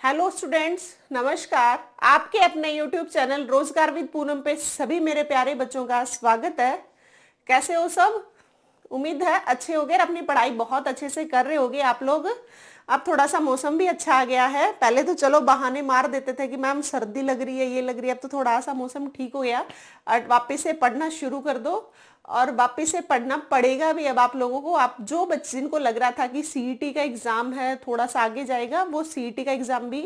Hello students, नमस्कार। आपके अपने यूट्यूब चैनल रोजगार विद पूनम पे सभी मेरे प्यारे बच्चों का स्वागत है। कैसे हो सब? उम्मीद है अच्छे होगे और अपनी पढ़ाई बहुत अच्छे से कर रहे होगे आप लोग। अब थोड़ा सा मौसम भी अच्छा आ गया है। पहले तो चलो बहाने मार देते थे कि मैम सर्दी लग रही है, ये लग रही है। अब तो थोड़ा सा मौसम ठीक हो गया और वापस से पढ़ना शुरू कर दो। और वापस से पढ़ना पड़ेगा भी अब आप लोगों को। आप जो बच्चे जिनको लग रहा था कि सीईटी का एग्जाम है, थोड़ा सा आगे जाएगा, वो सीईटी का एग्जाम भी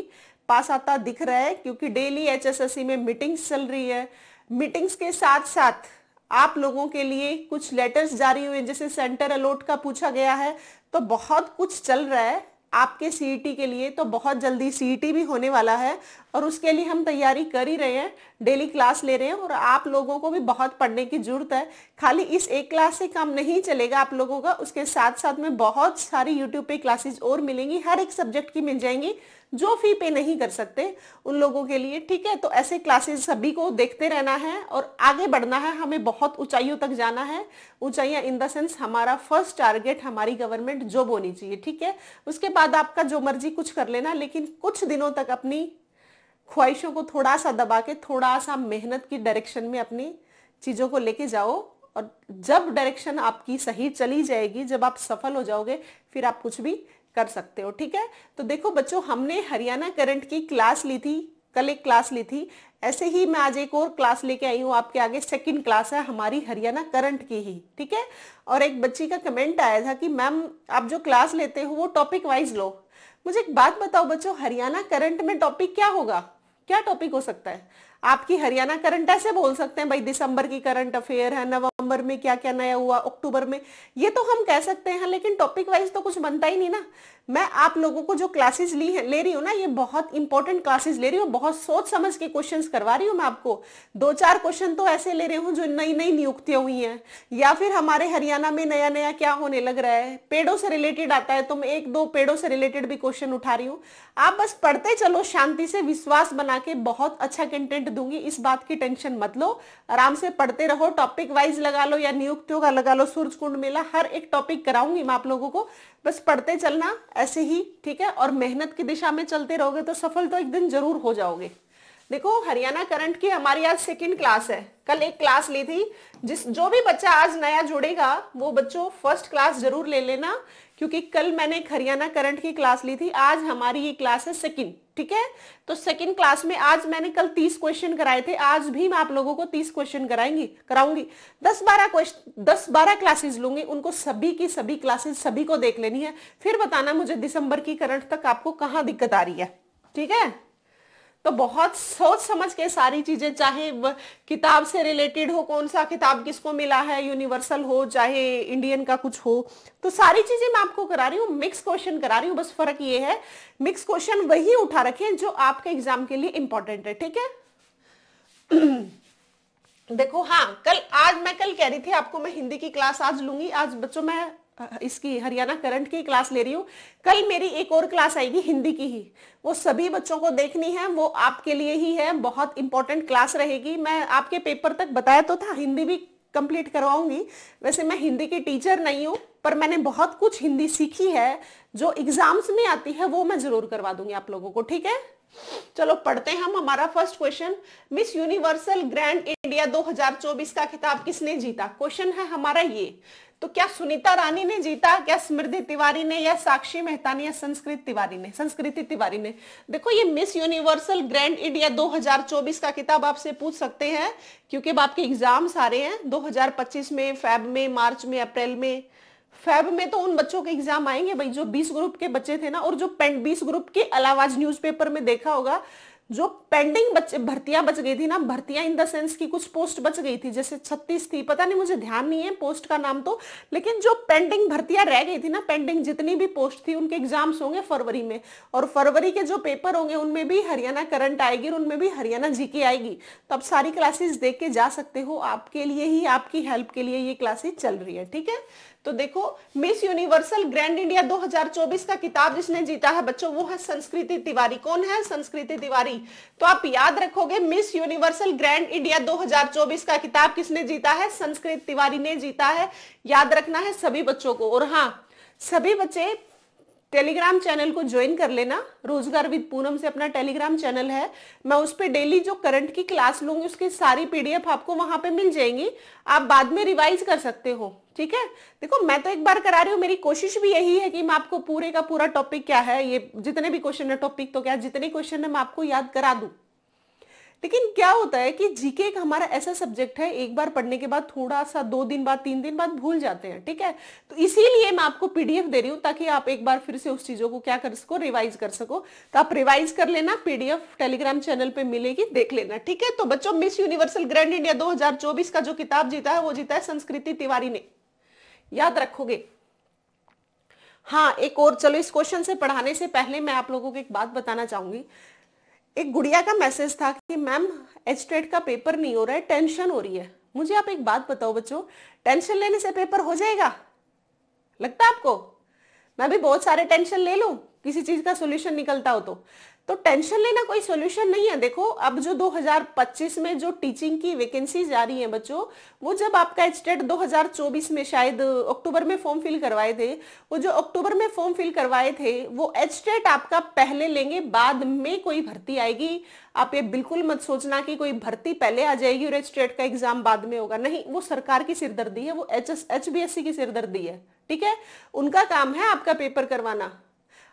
पास आता दिख रहा है, क्योंकि डेली एचएसएससी में मीटिंग्स चल रही है। मीटिंग्स के साथ साथ आप लोगों के लिए कुछ लेटर्स जारी हुए, जैसे सेंटर अलॉट का पूछा गया है। तो बहुत कुछ चल रहा है आपके सीईटी के लिए। तो बहुत जल्दी सीईटी भी होने वाला है और उसके लिए हम तैयारी कर ही रहे हैं, डेली क्लास ले रहे हैं। और आप लोगों को भी बहुत पढ़ने की जरूरत है। खाली इस एक क्लास से काम नहीं चलेगा आप लोगों का, उसके साथ साथ में बहुत सारी यूट्यूब पे क्लासेस और मिलेंगी, हर एक सब्जेक्ट की मिल जाएंगी, जो फी पे नहीं कर सकते उन लोगों के लिए। ठीक है, तो ऐसे क्लासेस सभी को देखते रहना है और आगे बढ़ना है। हमें बहुत ऊंचाइयों तक जाना है। ऊंचाइयां इन द सेंस हमारा फर्स्ट टारगेट हमारी गवर्नमेंट जॉब होनी चाहिए। ठीक है, उसके बाद आपका जो मर्जी कुछ कर लेना, लेकिन कुछ दिनों तक अपनी ख्वाहिशों को थोड़ा सा दबा के थोड़ा सा मेहनत की डायरेक्शन में अपनी चीजों को लेके जाओ। और जब डायरेक्शन आपकी सही चली जाएगी, जब आप सफल हो जाओगे, फिर आप कुछ भी कर सकते हो। ठीक है, तो देखो बच्चों, हमने हरियाणा करंट की क्लास ली थी, कल एक क्लास ली थी। ऐसे ही मैं आज एक और क्लास लेके आई हूँ आपके आगे। सेकंड क्लास है हमारी हरियाणा करंट की ही। ठीक है, और एक बच्ची का कमेंट आया था कि मैम आप जो क्लास लेते हो वो टॉपिक वाइज लो। मुझे एक बात बताओ बच्चों, हरियाणा करंट में टॉपिक क्या होगा? क्या टॉपिक हो सकता है आपकी? हरियाणा करंट ऐसे बोल सकते हैं भाई दिसंबर की करंट अफेयर है, नवंबर में क्या क्या नया हुआ, अक्टूबर में, ये तो हम कह सकते हैं, लेकिन टॉपिक वाइज तो कुछ बनता ही नहीं ना। मैं आप लोगों को जो क्लासेस ले रही हूँ ना, ये बहुत इंपॉर्टेंट क्लासेस ले रही हूँ, बहुत सोच समझ के क्वेश्चंस करवा रही हूँ मैं आपको। 2-4 क्वेश्चन तो ऐसे ले रही हूँ जो नई नई नियुक्तियां हुई हैं, या फिर हमारे हरियाणा में नया नया क्या होने लग रहा है, पेड़ों से रिलेटेड आता है, तो मैं 1-2 पेड़ों से रिलेटेड भी क्वेश्चन उठा रही हूँ। आप बस पढ़ते चलो शांति से, विश्वास बना के बहुत अच्छा कंटेंट दूंगी, इस बात की टेंशन मत लो। आराम से पढ़ते रहो, टॉपिक वाइज लगा लो या नियुक्तियों का लगा लो, सूरजकुंड मेला, हर एक टॉपिक कराऊंगी मैं आप लोगों को। बस पढ़ते चलना ऐसे ही। ठीक है, और मेहनत की दिशा में चलते रहोगे तो सफल तो एक दिन जरूर हो जाओगे। देखो, हरियाणा करंट की हमारी आज सेकंड क्लास है। कल एक क्लास ली थी। जो भी बच्चा आज नया जुड़ेगा वो बच्चों फर्स्ट क्लास जरूर ले लेना, क्योंकि कल मैंने एक हरियाणा करंट की क्लास ली थी। आज हमारी ये क्लास है सेकंड। ठीक है, तो सेकंड क्लास में आज मैंने कल 30 क्वेश्चन कराए थे, आज भी मैं आप लोगों को 30 क्वेश्चन कराऊंगी। 10-12 क्लासेस लूंगी, उनको सभी की सभी क्लासेस सभी को देख लेनी है। फिर बताना मुझे दिसंबर की करंट तक आपको कहां दिक्कत आ रही है। ठीक है, तो बहुत सोच समझ के सारी चीजें, चाहे किताब से रिलेटेड हो, कौन सा किताब किसको मिला है, यूनिवर्सल हो चाहे इंडियन का कुछ हो, तो सारी चीजें मैं आपको करा रही हूँ। मिक्स क्वेश्चन करा रही हूँ, बस फर्क ये है मिक्स क्वेश्चन वही उठा रखे जो आपके एग्जाम के लिए इंपॉर्टेंट है। ठीक है देखो, हाँ, आज मैं कल कह रही थी आपको मैं हिंदी की क्लास आज लूंगी। आज बच्चों मैं इसकी हरियाणा करंट की क्लास ले रही हूँ। कल मेरी एक और क्लास आएगी हिंदी की ही, वो सभी बच्चों को देखनी है, वो आपके लिए ही है, बहुत इंपॉर्टेंट क्लास रहेगी। मैं आपके पेपर तक बताया तो था, हिंदी भी कंप्लीट करवाऊंगी। वैसे मैं हिंदी की टीचर नहीं हूँ, पर मैंने बहुत कुछ हिंदी सीखी है जो एग्जाम्स में आती है, वो मैं जरूर करवा दूंगी आप लोगों को। ठीक है, चलो पढ़ते हैं हम। हमारा first question, miss universal grand India 2024 का खिताब किसने जीता? क्वेश्चन है हमारा ये। तो क्या सुनीता रानी ने जीता, क्या स्मृति तिवारी ने, या साक्षी मेहता ने, या संस्कृति तिवारी ने? देखो, ये मिस यूनिवर्सल ग्रैंड इंडिया 2024 का किताब आपसे पूछ सकते हैं, क्योंकि अब आपके एग्जाम्स आ रहे हैं 2025 में, फेब में, मार्च में, अप्रैल में। फेब में तो उन बच्चों के एग्जाम आएंगे भाई जो 20 ग्रुप के बच्चे थे ना, और जो 20 ग्रुप के अलावा आज न्यूज़पेपर में देखा होगा जो पेंडिंग बच्चे भर्तियां बच गई थी ना, भर्तियां इन द सेंस की कुछ पोस्ट बच गई थी, जैसे 36 थी, पता नहीं, मुझे ध्यान नहीं है पोस्ट का नाम तो, लेकिन जो पेंडिंग भर्तियां रह गई थी ना, पेंडिंग जितनी भी पोस्ट थी, उनके एग्जाम्स होंगे फरवरी में। और फरवरी के जो पेपर होंगे उनमें भी हरियाणा करंट आएगी और उनमें भी हरियाणा जीके आएगी। तो आप सारी क्लासेस देख के जा सकते हो, आपके लिए ही, आपकी हेल्प के लिए ये क्लासेस चल रही है। ठीक है, तो देखो, मिस यूनिवर्सल ग्रैंड इंडिया 2024 का किताब जिसने जीता है बच्चों, वो है संस्कृति तिवारी। कौन है? संस्कृति तिवारी। तो आप याद रखोगे, मिस यूनिवर्सल ग्रैंड इंडिया 2024 का किताब किसने जीता है? संस्कृति तिवारी ने जीता है। याद रखना है सभी बच्चों को। और हाँ, सभी बच्चे टेलीग्राम चैनल को ज्वाइन कर लेना। रोजगार विद पूनम से अपना टेलीग्राम चैनल है, मैं उस पर डेली जो करंट की क्लास लूंगी उसकी सारी पीडीएफ आपको वहां पे मिल जाएंगी, आप बाद में रिवाइज कर सकते हो। ठीक है, देखो मैं तो एक बार करा रही हूँ, मेरी कोशिश भी यही है कि मैं आपको पूरे का पूरा टॉपिक क्या है, ये जितने भी क्वेश्चन है, टॉपिक तो क्या, जितने क्वेश्चन है मैं आपको याद करा दूं। लेकिन क्या होता है कि जीके एक हमारा ऐसा सब्जेक्ट है, एक बार पढ़ने के बाद थोड़ा सा 2 दिन बाद 3 दिन बाद भूल जाते हैं। ठीक है, तो इसीलिए मैं आपको पीडीएफ दे रही हूं ताकि आप एक बार फिर से उस चीजों को क्या कर सको, रिवाइज कर सको। तो आप रिवाइज कर लेना, पीडीएफ टेलीग्राम चैनल पे मिलेगी, देख लेना। ठीक है, तो बच्चों मिस यूनिवर्सल ग्रैंड इंडिया 2024 का जो किताब जीता है वो जीता है संस्कृति तिवारी ने, याद रखोगे। हाँ, एक और, चलो इस क्वेश्चन से पढ़ाने से पहले मैं आप लोगों को एक बात बताना चाहूंगी। एक गुड़िया का मैसेज था कि मैम एचटेट का पेपर नहीं हो रहा है, टेंशन हो रही है। मुझे आप एक बात बताओ बच्चों, टेंशन लेने से पेपर हो जाएगा? लगता है आपको? मैं भी बहुत सारे टेंशन ले लूं किसी चीज का सोल्यूशन निकलता हो तो टेंशन लेना कोई सोल्यूशन नहीं है। देखो अब जो 2025 में जो टीचिंग की वैकेंसी जा रही है बच्चों, वो जब आपका एचटेट 2024 में शायद अक्टूबर में फॉर्म फिल करवाए थे, वो जो अक्टूबर में फॉर्म फिल करवाए थे वो एचटेट आपका पहले लेंगे, बाद में कोई भर्ती आएगी। आप ये बिल्कुल मत सोचना कि कोई भर्ती पहले आ जाएगी और एचटेट का एग्जाम बाद में होगा, नहीं, वो सरकार की सिरदर्दी है, वो एचबीएससी की सिरदर्दी है। ठीक है, उनका काम है आपका पेपर करवाना,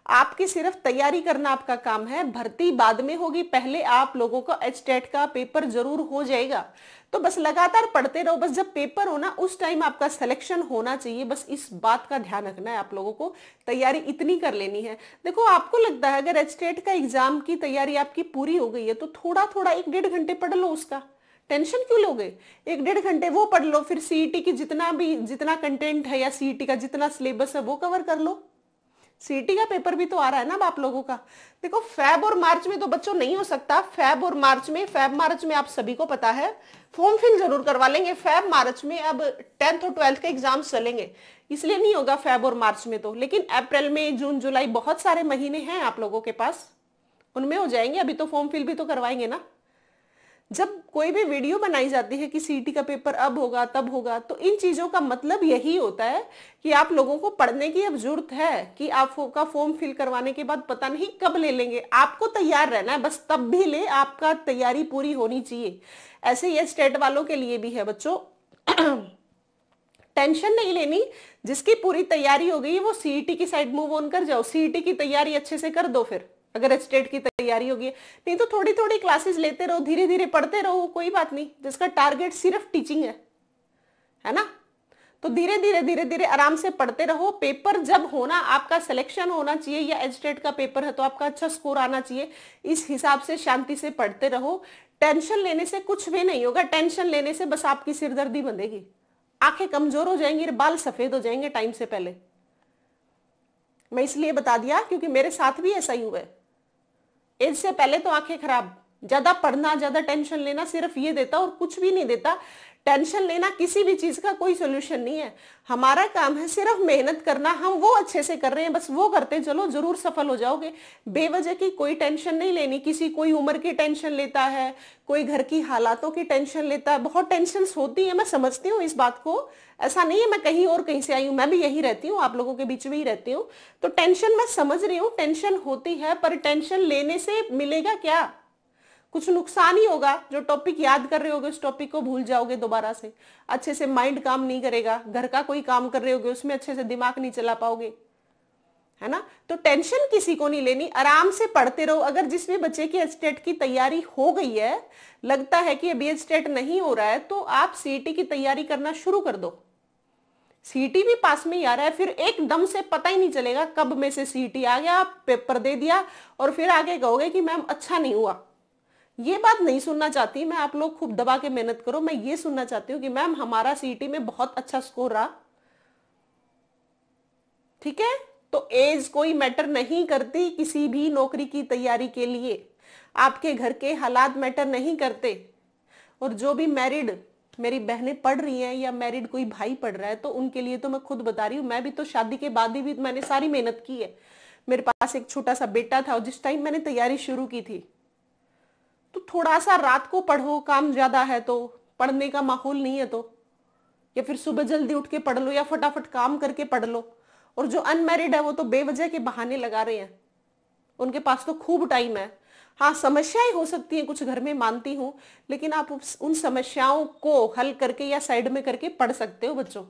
आपकी सिर्फ तैयारी करना आपका काम है। भर्ती बाद में होगी, पहले आप लोगों को एचटेट का पेपर जरूर हो जाएगा। तो बस लगातार पढ़ते रहो, बस जब पेपर हो ना उस टाइम आपका सिलेक्शन होना चाहिए, बस इस बात का ध्यान रखना है आप लोगों को, तैयारी इतनी कर लेनी है। देखो आपको लगता है अगर एचटेट का एग्जाम की तैयारी आपकी पूरी हो गई है तो थोड़ा थोड़ा 1-1.5 घंटे पढ़ लो, उसका टेंशन क्यों लोगे? 1-1.5 घंटे वो पढ़ लो, फिर सीईटी की जितना कंटेंट है या सीईटी का जितना सिलेबस है वो कवर कर लो। सीईटी का पेपर भी तो आ रहा है ना अब आप लोगों का। देखो फैब और मार्च में तो बच्चों नहीं हो सकता, फैब मार्च में आप सभी को पता है फॉर्म फिल जरूर करवा लेंगे। फैब मार्च में अब 10th और 12th के एग्जाम्स चलेंगे, इसलिए नहीं होगा फैब और मार्च में तो, लेकिन अप्रैल में, जून, जुलाई बहुत सारे महीने हैं आप लोगों के पास, उनमें हो जाएंगे। अभी तो फॉर्म फिल भी तो करवाएंगे ना। जब कोई भी वीडियो बनाई जाती है कि सीईटी का पेपर अब होगा तब होगा, तो इन चीजों का मतलब यही होता है कि आप लोगों को पढ़ने की अब जरूरत है कि आपका फॉर्म फिल करवाने के बाद पता नहीं कब ले लेंगे। आपको तैयार रहना है, बस तब भी ले, आपका तैयारी पूरी होनी चाहिए। ऐसे ये स्टेट वालों के लिए भी है बच्चों, टेंशन नहीं लेनी। जिसकी पूरी तैयारी हो गई वो सीईटी की साइड मूव ऑन कर जाओ, सीईटी की तैयारी अच्छे से कर दो फिर, अगर एचटेट की तैयारी होगी। नहीं तो थोड़ी थोड़ी क्लासेस लेते रहो, धीरे धीरे पढ़ते रहो, कोई बात नहीं। जिसका टारगेट सिर्फ टीचिंग है ना, तो धीरे धीरे आराम से पढ़ते रहो। पेपर जब होना, आपका सिलेक्शन होना चाहिए या एचटेट का पेपर है तो आपका अच्छा स्कोर आना चाहिए, इस हिसाब से शांति से पढ़ते रहो। टेंशन लेने से कुछ भी नहीं होगा, टेंशन लेने से बस आपकी सिरदर्दी बंधेगी, आंखें कमजोर हो जाएंगी, बाल सफेद हो जाएंगे टाइम से पहले। मैं इसलिए बता दिया क्योंकि मेरे साथ भी ऐसा ही हुआ है। एज से पहले तो आंखें खराब, ज्यादा पढ़ना, ज्यादा टेंशन लेना सिर्फ ये देता और कुछ भी नहीं देता। टेंशन लेना किसी भी चीज का कोई सोल्यूशन नहीं है। हमारा काम है सिर्फ मेहनत करना, हम वो अच्छे से कर रहे हैं, बस वो करते चलो, जरूर सफल हो जाओगे। बेवजह की कोई टेंशन नहीं लेनी। किसी कोई उम्र की टेंशन लेता है, कोई घर की हालातों की टेंशन लेता है, बहुत टेंशन होती है, मैं समझती हूँ इस बात को। ऐसा नहीं है मैं कहीं और कहीं से आई हूँ, मैं भी यही रहती हूँ, आप लोगों के बीच में ही रहती हूँ, तो टेंशन मैं समझ रही हूँ, टेंशन होती है, पर टेंशन लेने से मिलेगा क्या? कुछ नुकसान ही होगा। जो टॉपिक याद कर रहे होगे उस टॉपिक को भूल जाओगे, दोबारा से अच्छे से माइंड काम नहीं करेगा। घर का कोई काम कर रहे होगे उसमें अच्छे से दिमाग नहीं चला पाओगे, है ना। तो टेंशन किसी को नहीं लेनी, आराम से पढ़ते रहो। अगर जिस भी बच्चे की एचटेट की तैयारी हो गई है, लगता है कि अभी एचटेट नहीं हो रहा है, तो आप सीईटी की तैयारी करना शुरू कर दो। सीईटी भी पास में ही आ रहा है, फिर एकदम से पता ही नहीं चलेगा कब में से सीईटी आ गया, पेपर दे दिया और फिर आगे कहोगे कि मैम अच्छा नहीं हुआ। ये बात नहीं सुनना चाहती मैं, आप लोग खूब दबा के मेहनत करो। मैं ये सुनना चाहती हूँ कि मैम हमारा सीईटी में बहुत अच्छा स्कोर रहा। ठीक है, तो एज कोई मैटर नहीं करती किसी भी नौकरी की तैयारी के लिए, आपके घर के हालात मैटर नहीं करते। और जो भी मैरिड मेरी बहनें पढ़ रही हैं या मैरिड कोई भाई पढ़ रहा है, तो उनके लिए तो मैं खुद बता रही हूँ, मैं भी तो शादी के बाद ही भी मैंने सारी मेहनत की है। मेरे पास एक छोटा सा बेटा था और जिस टाइम मैंने तैयारी शुरू की थी, तो थोड़ा सा रात को पढ़ो, काम ज्यादा है तो, पढ़ने का माहौल नहीं है तो, या फिर सुबह जल्दी उठ के पढ़ लो या फटाफट काम करके पढ़ लो। और जो अनमैरिड है वो तो बेवजह के बहाने लगा रहे हैं, उनके पास तो खूब टाइम है। हाँ, समस्याएं हो सकती हैं कुछ घर में, मानती हूं, लेकिन आप उन समस्याओं को हल करके या साइड में करके पढ़ सकते हो बच्चों,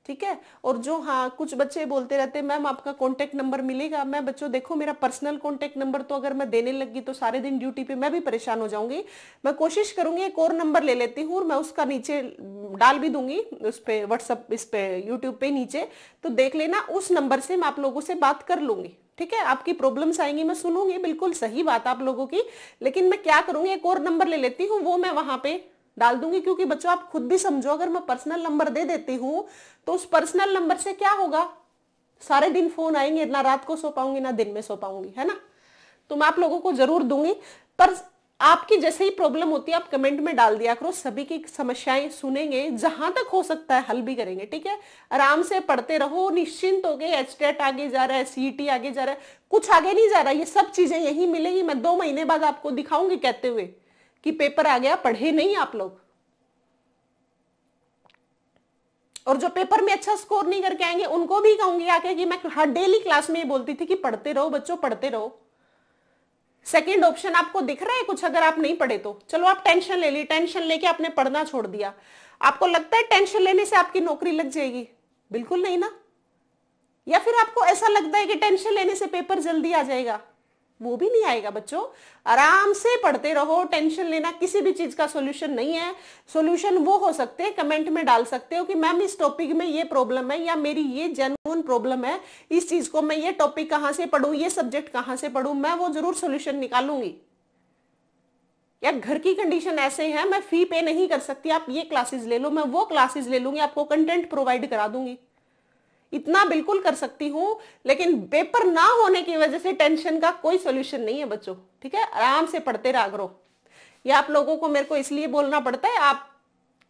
ठीक है। और जो, हाँ, कुछ बच्चे बोलते रहते हैं मैम आपका कॉन्टेक्ट नंबर मिलेगा। मैं बच्चों देखो, मेरा पर्सनल कॉन्टेक्ट नंबर तो अगर मैं देने लगी तो सारे दिन ड्यूटी पे मैं भी परेशान हो जाऊंगी। मैं कोशिश करूंगी एक और नंबर ले लेती हूँ और मैं उसका नीचे डाल भी दूंगी उस पे व्हाट्सअप, इस पे यूट्यूब पे नीचे, तो देख लेना, उस नंबर से मैं आप लोगों से बात कर लूंगी, ठीक है। आपकी प्रॉब्लम्स आएंगी, मैं सुनूंगी, बिल्कुल सही बात आप लोगों की, लेकिन मैं क्या करूंगी एक और नंबर ले लेती हूँ, वो मैं वहां पे डाल दूंगी। क्योंकि बच्चों आप खुद भी समझो, अगर मैं पर्सनल नंबर दे देती हूँ तो उस पर्सनल नंबर से क्या होगा, सारे दिन फोन आएंगे, ना रात को सो पाऊंगी ना दिन में सो पाऊंगी, है ना। तो मैं आप लोगों को जरूर दूंगी, पर आपकी जैसे ही प्रॉब्लम होती है आप कमेंट में डाल दिया करो, सभी की समस्याएं सुनेंगे, जहां तक हो सकता है हल भी करेंगे, ठीक है। आराम से पढ़ते रहो, निश्चिंत हो गए। एचटेट आगे जा रहा है, सीईटी आगे जा रहा है, कुछ आगे नहीं जा रहा, ये सब चीजें यही मिलेगी। मैं 2 महीने बाद आपको दिखाऊंगी कहते हुए कि पेपर आ गया, पढ़े नहीं आप लोग। और जो पेपर में अच्छा स्कोर नहीं करके आएंगे उनको भी कहूंगी आके कि मैं हर डेली क्लास में ही बोलती थी कि पढ़ते रहो बच्चों, पढ़ते रहो। सेकंड ऑप्शन आपको दिख रहा है कुछ, अगर आप नहीं पढ़े तो चलो आप टेंशन ले ली, टेंशन लेके आपने पढ़ना छोड़ दिया। आपको लगता है टेंशन लेने से आपकी नौकरी लग जाएगी? बिल्कुल नहीं ना। या फिर आपको ऐसा लगता है कि टेंशन लेने से पेपर जल्दी आ जाएगा? वो भी नहीं आएगा बच्चों। आराम से पढ़ते रहो, टेंशन लेना किसी भी चीज का सॉल्यूशन नहीं है। सॉल्यूशन वो हो सकते हैं, कमेंट में डाल सकते हो कि मैम इस टॉपिक में ये प्रॉब्लम है, या मेरी ये जेन्युइन प्रॉब्लम है, इस चीज को मैं ये टॉपिक कहां से पढ़ूं, ये सब्जेक्ट कहां से पढ़ूं, मैं वो जरूर सॉल्यूशन निकालूंगी। या घर की कंडीशन ऐसे है, मैं फी पे नहीं कर सकती, आप ये क्लासेस ले लो, मैं वो क्लासेस ले लूंगी, आपको कंटेंट प्रोवाइड करा दूंगी, इतना बिल्कुल कर सकती हूं। लेकिन पेपर ना होने की वजह से टेंशन का कोई सॉल्यूशन नहीं है बच्चों, ठीक है। आराम से पढ़ते रहा करो। ये आप लोगों को मेरे को इसलिए बोलना पड़ता है, आप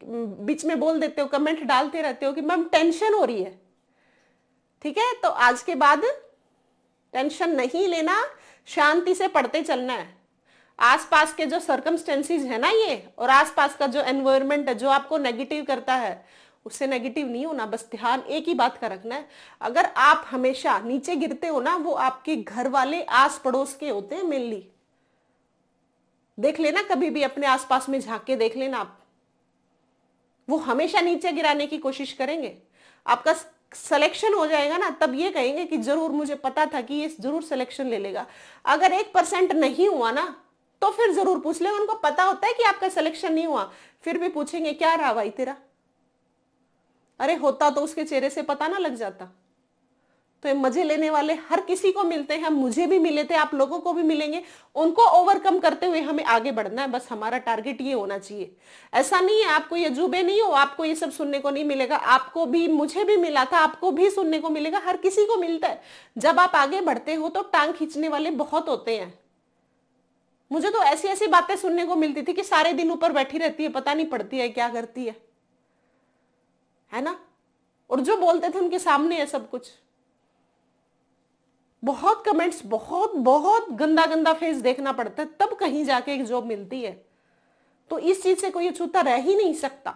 बीच में बोल देते हो, कमेंट डालते रहते हो कि मैम टेंशन हो रही है, ठीक है। तो आज के बाद टेंशन नहीं लेना, शांति से पढ़ते चलना है। आसपास के जो सर्कमस्टेंसेस है ना ये, और आसपास का जो एनवायरनमेंट है जो आपको नेगेटिव करता है, उससे नेगेटिव नहीं होना। बस ध्यान एक ही बात का रखना है, अगर आप हमेशा नीचे गिरते हो ना, वो आपके घर वाले आस पड़ोस के होते हैं मेनली। देख लेना, कभी भी अपने आसपास में झांक के देख लेना आप, वो हमेशा नीचे गिराने की कोशिश करेंगे। आपका सिलेक्शन हो जाएगा ना, तब ये कहेंगे कि जरूर मुझे पता था कि ये जरूर सिलेक्शन ले लेगा। अगर 1% नहीं हुआ ना, तो फिर जरूर पूछ ले, उनको पता होता है कि आपका सिलेक्शन नहीं हुआ, फिर भी पूछेंगे क्या रहा भाई तेरा। अरे होता तो उसके चेहरे से पता ना लग जाता। तो ये मजे लेने वाले हर किसी को मिलते हैं, मुझे भी मिले थे, आप लोगों को भी मिलेंगे। उनको ओवरकम करते हुए हमें आगे बढ़ना है, बस हमारा टारगेट ये होना चाहिए। ऐसा नहीं है आपको ये अजूबे नहीं हो, आपको ये सब सुनने को नहीं मिलेगा। आपको भी, मुझे भी मिला था, आपको भी सुनने को मिलेगा, हर किसी को मिलता है। जब आप आगे बढ़ते हो तो टांग खींचने वाले बहुत होते हैं। मुझे तो ऐसी ऐसी बातें सुनने को मिलती थी कि सारे दिन ऊपर बैठी रहती है, पता नहीं पड़ती है क्या करती है ना। और जो बोलते थे उनके सामने है सब कुछ। बहुत कमेंट्स, बहुत बहुत गंदा गंदा फेस देखना पड़ता है, तब कहीं जाके एक जॉब मिलती है। तो इस चीज से कोई अछूता रह ही नहीं सकता।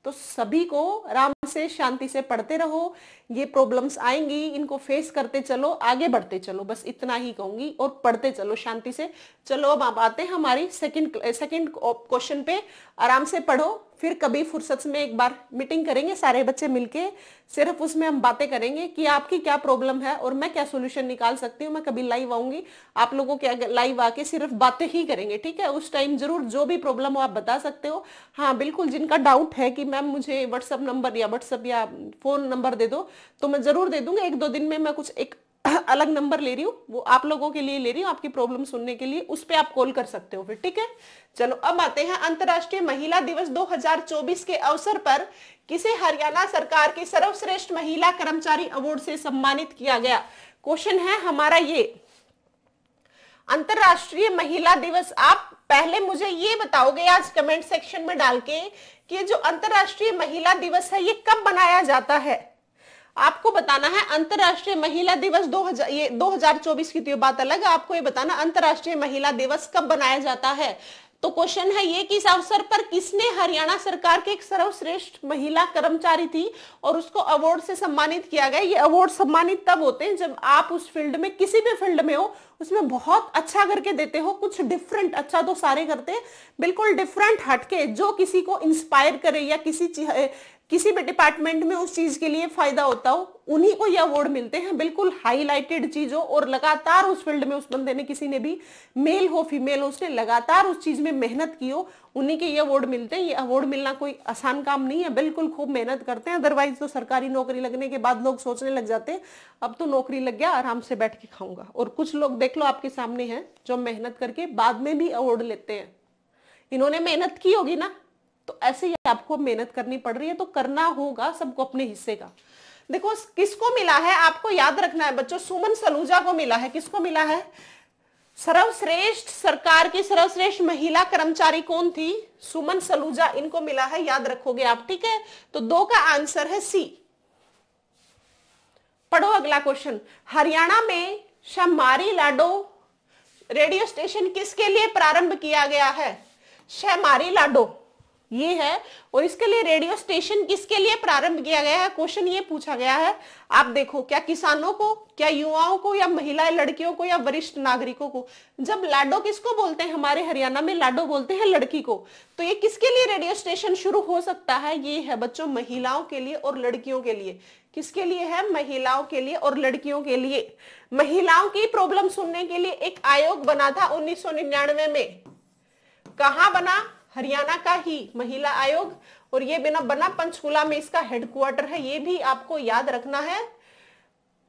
तो सभी को आराम से शांति से पढ़ते रहो। ये प्रॉब्लम्स आएंगी, इनको फेस करते चलो, आगे बढ़ते चलो, बस इतना ही कहूंगी। और पढ़ते चलो शांति से। चलो अब आते हैं हमारी सेकंड क्वेश्चन पे। आराम से पढ़ो, फिर कभी फुर्सत में एक बार मीटिंग करेंगे सारे बच्चे मिलके, सिर्फ उसमें हम बातें करेंगे कि आपकी क्या प्रॉब्लम है और मैं क्या सोल्यूशन निकाल सकती हूँ। मैं कभी लाइव आऊंगी, आप लोगों के लाइव आके सिर्फ बातें ही करेंगे, ठीक है। उस टाइम जरूर जो भी प्रॉब्लम हो आप बता सकते हो। हाँ बिल्कुल, जिनका डाउट है कि मैम मुझे व्हाट्सअप नंबर या फोन नंबर दे दो, तो मैं जरूर दे दूंगी। 1-2 दिन में मैं कुछ एक अलग नंबर ले रही हूँ, वो आप लोगों के लिए ले रही हूँ, आपकी प्रॉब्लम सुनने के लिए। उस पे आप कॉल कर सकते हो फिर, ठीक है। चलो अब आते हैं, अंतर्राष्ट्रीय महिला दिवस 2024 के अवसर पर किसे हरियाणा सरकार के सर्वश्रेष्ठ महिला कर्मचारी अवार्ड से सम्मानित किया गया। क्वेश्चन है हमारा ये, अंतर्राष्ट्रीय महिला दिवस, आप पहले मुझे ये बताओगे आज कमेंट सेक्शन में डाल के कि जो अंतर्राष्ट्रीय महिला दिवस है ये कब मनाया जाता है। आपको बताना है अंतर्राष्ट्रीय महिला दिवस 2024 की तो ये बात अलग है, आपको ये बताना अंतर्राष्ट्रीय महिला दिवस कब मनाया जाता है। तो क्वेश्चन है ये कि इस अवसर पर किसने हरियाणा सरकार के एक सर्वश्रेष्ठ महिला कर्मचारी थी और उसको अवार्ड से सम्मानित किया गया। ये अवार्ड सम्मानित तब होते हैं जब आप उस फील्ड में, किसी भी फील्ड में हो, उसमें बहुत अच्छा करके देते हो, कुछ डिफरेंट। अच्छा तो सारे करते हैं, बिल्कुल डिफरेंट हटके जो किसी को इंस्पायर करे या किसी भी डिपार्टमेंट में उस चीज के लिए फायदा होता हो, उन्हीं को ये अवार्ड मिलते हैं। बिल्कुल हाईलाइटेड चीज हो और लगातार उस फील्ड में उस बंदे ने, किसी ने भी, मेल हो फीमेल हो, उसने लगातार उस चीज में मेहनत की हो, उन्हीं के ये अवार्ड मिलते हैं। ये अवार्ड मिलना कोई आसान काम नहीं है, बिल्कुल खूब मेहनत करते हैं। अदरवाइज तो सरकारी नौकरी लगने के बाद लोग सोचने लग जाते हैं अब तो नौकरी लग गया, आराम से बैठ के खाऊंगा। और कुछ लोग देख लो आपके सामने हैं जो मेहनत करके बाद में भी अवार्ड लेते हैं। इन्होंने मेहनत की होगी ना, तो ऐसे ही आपको मेहनत करनी पड़ रही है, तो करना होगा सबको अपने हिस्से का। देखो किसको मिला है, आपको याद रखना है बच्चों, सुमन सलूजा को मिला है। किसको मिला है? सर्वश्रेष्ठ, सरकार की सर्वश्रेष्ठ महिला कर्मचारी कौन थी? सुमन सलूजा, इनको मिला है, याद रखोगे आप, ठीक है। तो 2 का आंसर है सी। पढ़ो अगला क्वेश्चन। हरियाणा में शहमारी लाडो रेडियो स्टेशन किसके लिए प्रारंभ किया गया है? शहमारी लाडो ये है, और इसके लिए रेडियो स्टेशन किसके लिए प्रारंभ किया गया है? क्वेश्चन ये पूछा गया है। आप देखो, क्या किसानों को, क्या युवाओं को, या महिला लड़कियों को, या वरिष्ठ नागरिकों को? जब लाडो किसको बोलते हैं हमारे हरियाणा में? लाडो बोलते हैं लड़की को। तो ये किसके लिए रेडियो स्टेशन शुरू हो सकता है? ये है बच्चों महिलाओं के लिए और लड़कियों के लिए। किसके लिए है? महिलाओं के लिए और लड़कियों के लिए। महिलाओं की प्रॉब्लम सुनने के लिए एक आयोग बना था 1999 में। कहां बना? हरियाणा का ही महिला आयोग, और ये बना पंचकुला में, इसका हेडक्वार्टर है। ये भी आपको याद रखना है।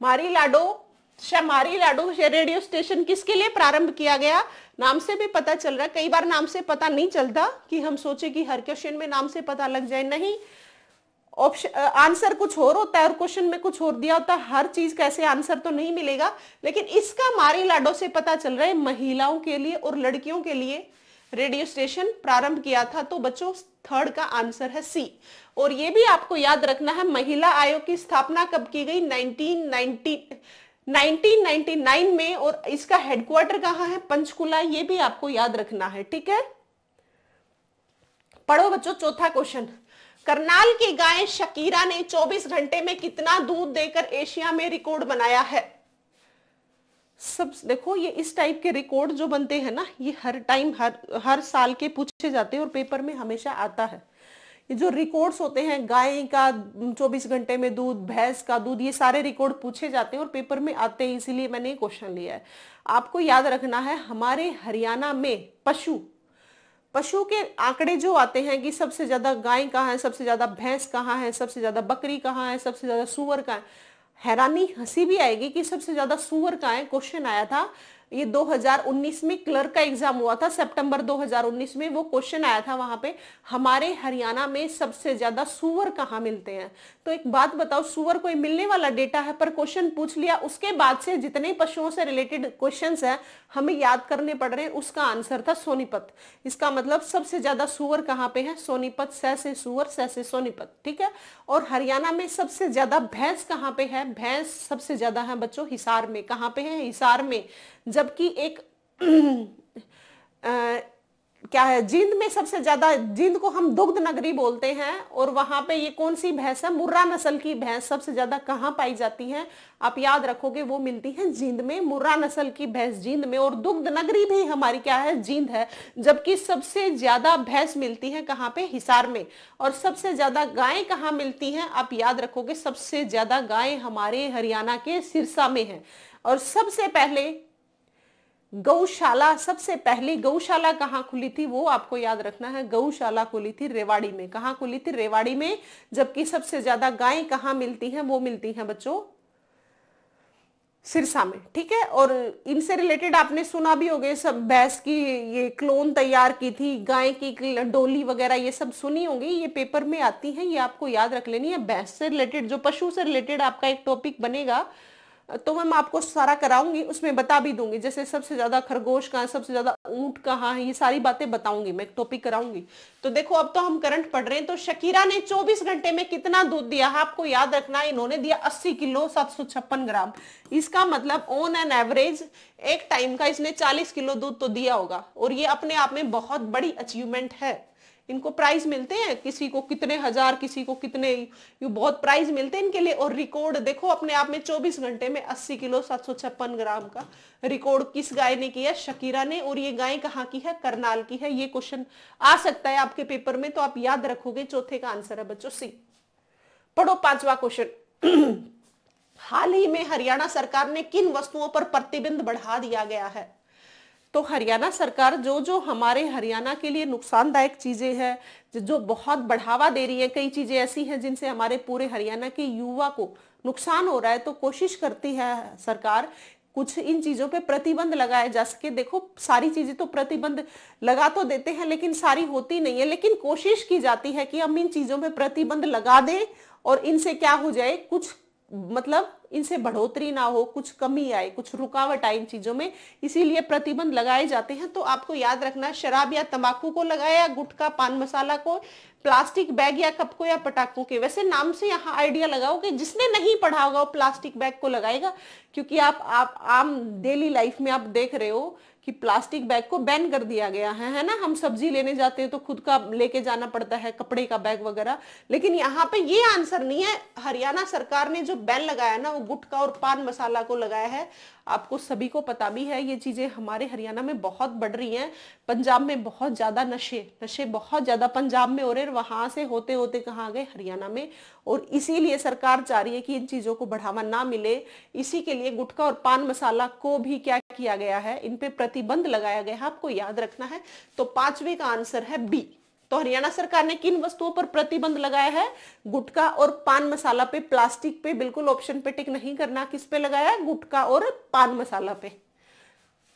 मारी लाडो, शहमारी लाडो रेडियो स्टेशन किसके लिए प्रारंभ किया गया? नाम से भी पता चल रहा है, कई बार नाम से पता नहीं चलता कि हम सोचे कि हर क्वेश्चन में नाम से पता लग जाए, नहीं। ऑप्शन आंसर कुछ और होता है और क्वेश्चन में कुछ और दिया होता है। हर चीज कैसे आंसर तो नहीं मिलेगा, लेकिन इसका मारी लाडो से पता चल रहा है महिलाओं के लिए और लड़कियों के लिए रेडियो स्टेशन प्रारंभ किया था। तो बच्चों 3rd का आंसर है सी। और ये भी आपको याद रखना है, महिला आयोग की स्थापना कब की गई? 1999 में, और इसका हेडक्वार्टर कहां है? पंचकुला। ये भी आपको याद रखना है, ठीक है। पढ़ो बच्चों 4था क्वेश्चन। करनाल की गाय शकीरा ने 24 घंटे में कितना दूध देकर एशिया में रिकॉर्ड बनाया है? सब देखो, ये इस टाइप के रिकॉर्ड जो बनते हैं ना, ये हर टाइम हर साल के पूछे जाते हैं और पेपर में हमेशा आता है। ये जो रिकॉर्ड्स होते हैं, गाय का 24 घंटे में दूध, भैंस का दूध, ये सारे रिकॉर्ड पूछे जाते हैं और पेपर में आते हैं, इसीलिए मैंने ये क्वेश्चन लिया है। आपको याद रखना है, हमारे हरियाणा में पशु के आंकड़े जो आते हैं कि सबसे ज्यादा गाय कहाँ है, सबसे ज्यादा भैंस कहाँ है, सबसे ज्यादा बकरी कहाँ है, सबसे ज्यादा सूअर कहाँ है। हैरानी, हंसी भी आएगी कि सबसे ज्यादा सूअर कहाँ है। क्वेश्चन आया था ये 2019 में, क्लर्क का एग्जाम हुआ था सितंबर 2019 में, वो क्वेश्चन आया था वहां पे, हमारे हरियाणा में सबसे ज्यादा सूअर कहाँ मिलते हैं। तो एक बात बताओ, सूअर कोई मिलने वाला डेटा है, पर क्वेश्चन पूछ लिया, उसके बाद से जितने पशुओं से रिलेटेड क्वेश्चंस हैं हमें याद करने पड़ रहे हैं। उसका आंसर था सोनीपत। इसका मतलब सबसे ज्यादा सूअर कहाँ पे है? सोनीपत। स से सूअर, स से सोनीपत, ठीक है। और हरियाणा में सबसे ज्यादा भैंस कहाँ पे है? भैंस सबसे ज्यादा है बच्चों हिसार में। कहाँ पे है? हिसार में। जबकि एक क्या है, जींद में सबसे ज्यादा, जींद को हम दुग्ध नगरी बोलते हैं, और वहां पे ये कौन सी भैंस है? मुर्रा नस्ल की भैंस सबसे ज्यादा कहाँ पाई जाती है? आप याद रखोगे, वो मिलती है जींद में, मुर्रा नस्ल की भैंस जींद में, और दुग्ध नगरी भी हमारी क्या है? जींद है। जबकि सबसे ज्यादा भैंस मिलती है कहाँ पे? हिसार में। और सबसे ज्यादा गाय कहाँ मिलती है? आप याद रखोगे, सबसे ज्यादा गाय हमारे हरियाणा के सिरसा में है। और सबसे पहले गौशाला, सबसे पहली गौशाला कहाँ खुली थी? वो आपको याद रखना है, गौशाला खुली थी रेवाड़ी में। कहाँ खुली थी? रेवाड़ी में। जबकि सबसे ज्यादा गायें कहाँ मिलती हैं? वो मिलती हैं बच्चों सिरसा में, ठीक है। और इनसे रिलेटेड आपने सुना भी होगा, सब भैंस की ये क्लोन तैयार की थी, गाय की डोली वगैरह, ये सब सुनी होंगी, ये पेपर में आती हैं, ये आपको याद रख लेनी है। भैंस से रिलेटेड, जो पशु से रिलेटेड आपका एक टॉपिक बनेगा तो मैं आपको सारा कराऊंगी, उसमें बता भी दूंगी, जैसे सबसे ज्यादा खरगोश कहाँ है, सबसे ज्यादा ऊंट कहाँ है, ये सारी बातें बताऊंगी, मैं टॉपिक कराऊंगी। तो देखो अब तो हम करंट पढ़ रहे हैं। तो शकीरा ने 24 घंटे में कितना दूध दिया है? आपको याद रखना है, इन्होंने दिया 80 किलो 756 ग्राम। इसका मतलब ऑन एन एवरेज एक टाइम का इसने 40 किलो दूध तो दिया होगा, और ये अपने आप में बहुत बड़ी अचीवमेंट है। इनको प्राइज मिलते हैं, किसी को कितने हजार, किसी को कितने, ये बहुत प्राइज मिलते हैं इनके लिए। और रिकॉर्ड देखो अपने आप में 24 घंटे में 80 किलो 756 ग्राम का रिकॉर्ड किस गाय ने किया? शकीरा ने। और ये गाय कहाँ की है? करनाल की है। ये क्वेश्चन आ सकता है आपके पेपर में, तो आप याद रखोगे। चौथे का आंसर है बच्चों सी। पढ़ो पांचवा क्वेश्चन। हाल ही में हरियाणा सरकार ने किन वस्तुओं पर प्रतिबंध बढ़ा दिया गया है? तो हरियाणा सरकार जो जो हमारे हरियाणा के लिए नुकसानदायक चीजें हैं, जो बहुत बढ़ावा दे रही है, कई चीजें ऐसी हैं जिनसे हमारे पूरे हरियाणा के युवा को नुकसान हो रहा है, तो कोशिश करती है सरकार कुछ इन चीजों पे प्रतिबंध लगाया जा सके। देखो सारी चीजें तो प्रतिबंध लगा तो देते हैं, लेकिन सारी होती नहीं है, लेकिन कोशिश की जाती है कि हम इन चीजों पे प्रतिबंध लगा दें और इनसे क्या हो जाए, कुछ मतलब इनसे बढ़ोतरी ना हो, कुछ कमी आए, कुछ रुकावट आए इन चीजों में, इसीलिए प्रतिबंध लगाए जाते हैं। तो आपको याद रखना, शराब या तंबाकू को लगाया, गुटखा पान मसाला को, प्लास्टिक बैग या कप को, या पटाखों के। वैसे नाम से यहाँ आइडिया लगाओ कि जिसने नहीं पढ़ा होगा वो प्लास्टिक बैग को लगाएगा, क्योंकि आप आम डेली लाइफ में आप देख रहे हो कि प्लास्टिक बैग को बैन कर दिया गया है ना। हम सब्जी लेने जाते हैं तो खुद का लेके जाना पड़ता है, कपड़े का बैग वगैरह। लेकिन यहाँ पे ये आंसर नहीं है। हरियाणा सरकार ने जो बैन लगाया ना, वो गुटखा और पान मसाला को लगाया है। आपको सभी को पता भी है, ये चीजें हमारे हरियाणा में बहुत बढ़ रही हैं। पंजाब में बहुत ज्यादा नशे बहुत ज्यादा पंजाब में हो रहे, वहां से होते होते कहाँ आ गए? हरियाणा में। और इसीलिए सरकार चाह रही है कि इन चीजों को बढ़ावा ना मिले, इसी के लिए गुटखा और पान मसाला को भी क्या किया गया है? इन पे प्रतिबंध लगाया गया है, आपको याद रखना है। तो पांचवे का आंसर है बी। तो हरियाणा सरकार ने किन वस्तुओं पर प्रतिबंध लगाया है? गुटखा और पान मसाला पे, प्लास्टिक पे बिल्कुल ऑप्शन पे टिक नहीं करना। किस पे लगाया है? गुटखा और पान मसाला पे।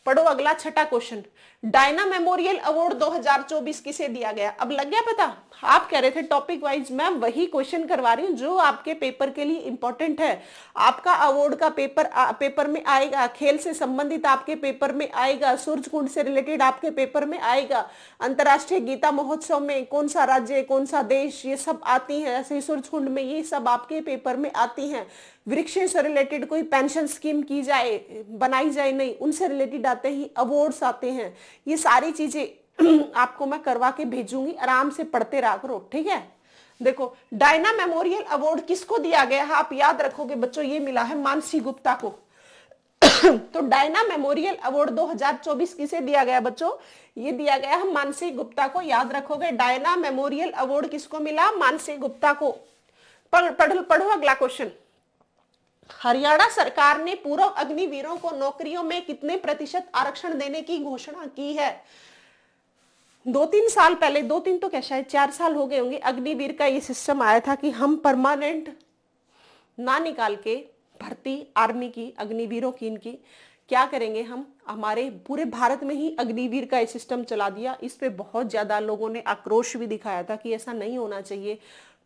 पढ़ो अगला छठा क्वेश्चन। डायना मेमोरियल अवार्ड 2024 किसे दिया गया? अब लग गया पता? आप कह रहे थे टॉपिक वाइज मैं वही क्वेश्चन करवा रही हूँ जो आपके पेपर के लिए इंपॉर्टेंट है। आपका अवार्ड का पेपर में आएगा, खेल से संबंधित आपके पेपर में आएगा, सूरजकुंड से रिलेटेड आपके पेपर में आएगा, अंतर्राष्ट्रीय गीता महोत्सव में कौन सा राज्य कौन सा देश, ये सब आती है। ऐसे सूरजकुंड में ये सब आपके पेपर में आती हैं। वृक्षों से रिलेटेड कोई पेंशन स्कीम की जाए, बनाई जाए, नहीं, उनसे रिलेटेड आते ही अवार्ड्स आते हैं। ये सारी चीजें आपको मैं करवा के भेजूंगी, आराम से पढ़ते रहा करो, ठीक है। देखो डायना मेमोरियल अवार्ड किसको दिया गया है? आप याद रखोगे बच्चों, ये मिला है मानसी गुप्ता को। तो डायना मेमोरियल अवार्ड 2024 किसे दिया गया बच्चों? ये दिया गया है मानसी गुप्ता को। याद रखोगे, डायना मेमोरियल अवार्ड किसको मिला? मानसी गुप्ता को। पढ़ो अगला क्वेश्चन। हरियाणा सरकार ने पूर्व अग्निवीरों को नौकरियों में कितने प्रतिशत आरक्षण देने की घोषणा की है? 2-3 साल पहले, 2-3 तो क्या शायद 4 साल हो गए होंगे, अग्निवीर का ये सिस्टम आया था कि हम परमानेंट ना निकाल के भर्ती आर्मी की, अग्निवीरों की, इनकी क्या करेंगे हम, हमारे पूरे भारत में ही अग्निवीर का ये सिस्टम चला दिया। इस पे बहुत ज्यादा लोगों ने आक्रोश भी दिखाया था कि ऐसा नहीं होना चाहिए।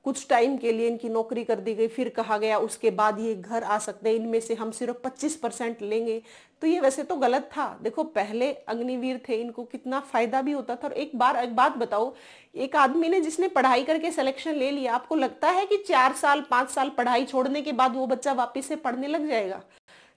कुछ टाइम के लिए इनकी नौकरी कर दी गई, फिर कहा गया उसके बाद ये घर आ सकते हैं, इनमें से हम सिर्फ 25% लेंगे। तो ये वैसे तो गलत था। देखो पहले अग्निवीर थे, इनको कितना फायदा भी होता था। और एक बात बताओ, एक आदमी ने जिसने पढ़ाई करके सिलेक्शन ले लिया, आपको लगता है कि 4 साल 5 साल पढ़ाई छोड़ने के बाद वो बच्चा वापिस से पढ़ने लग जाएगा?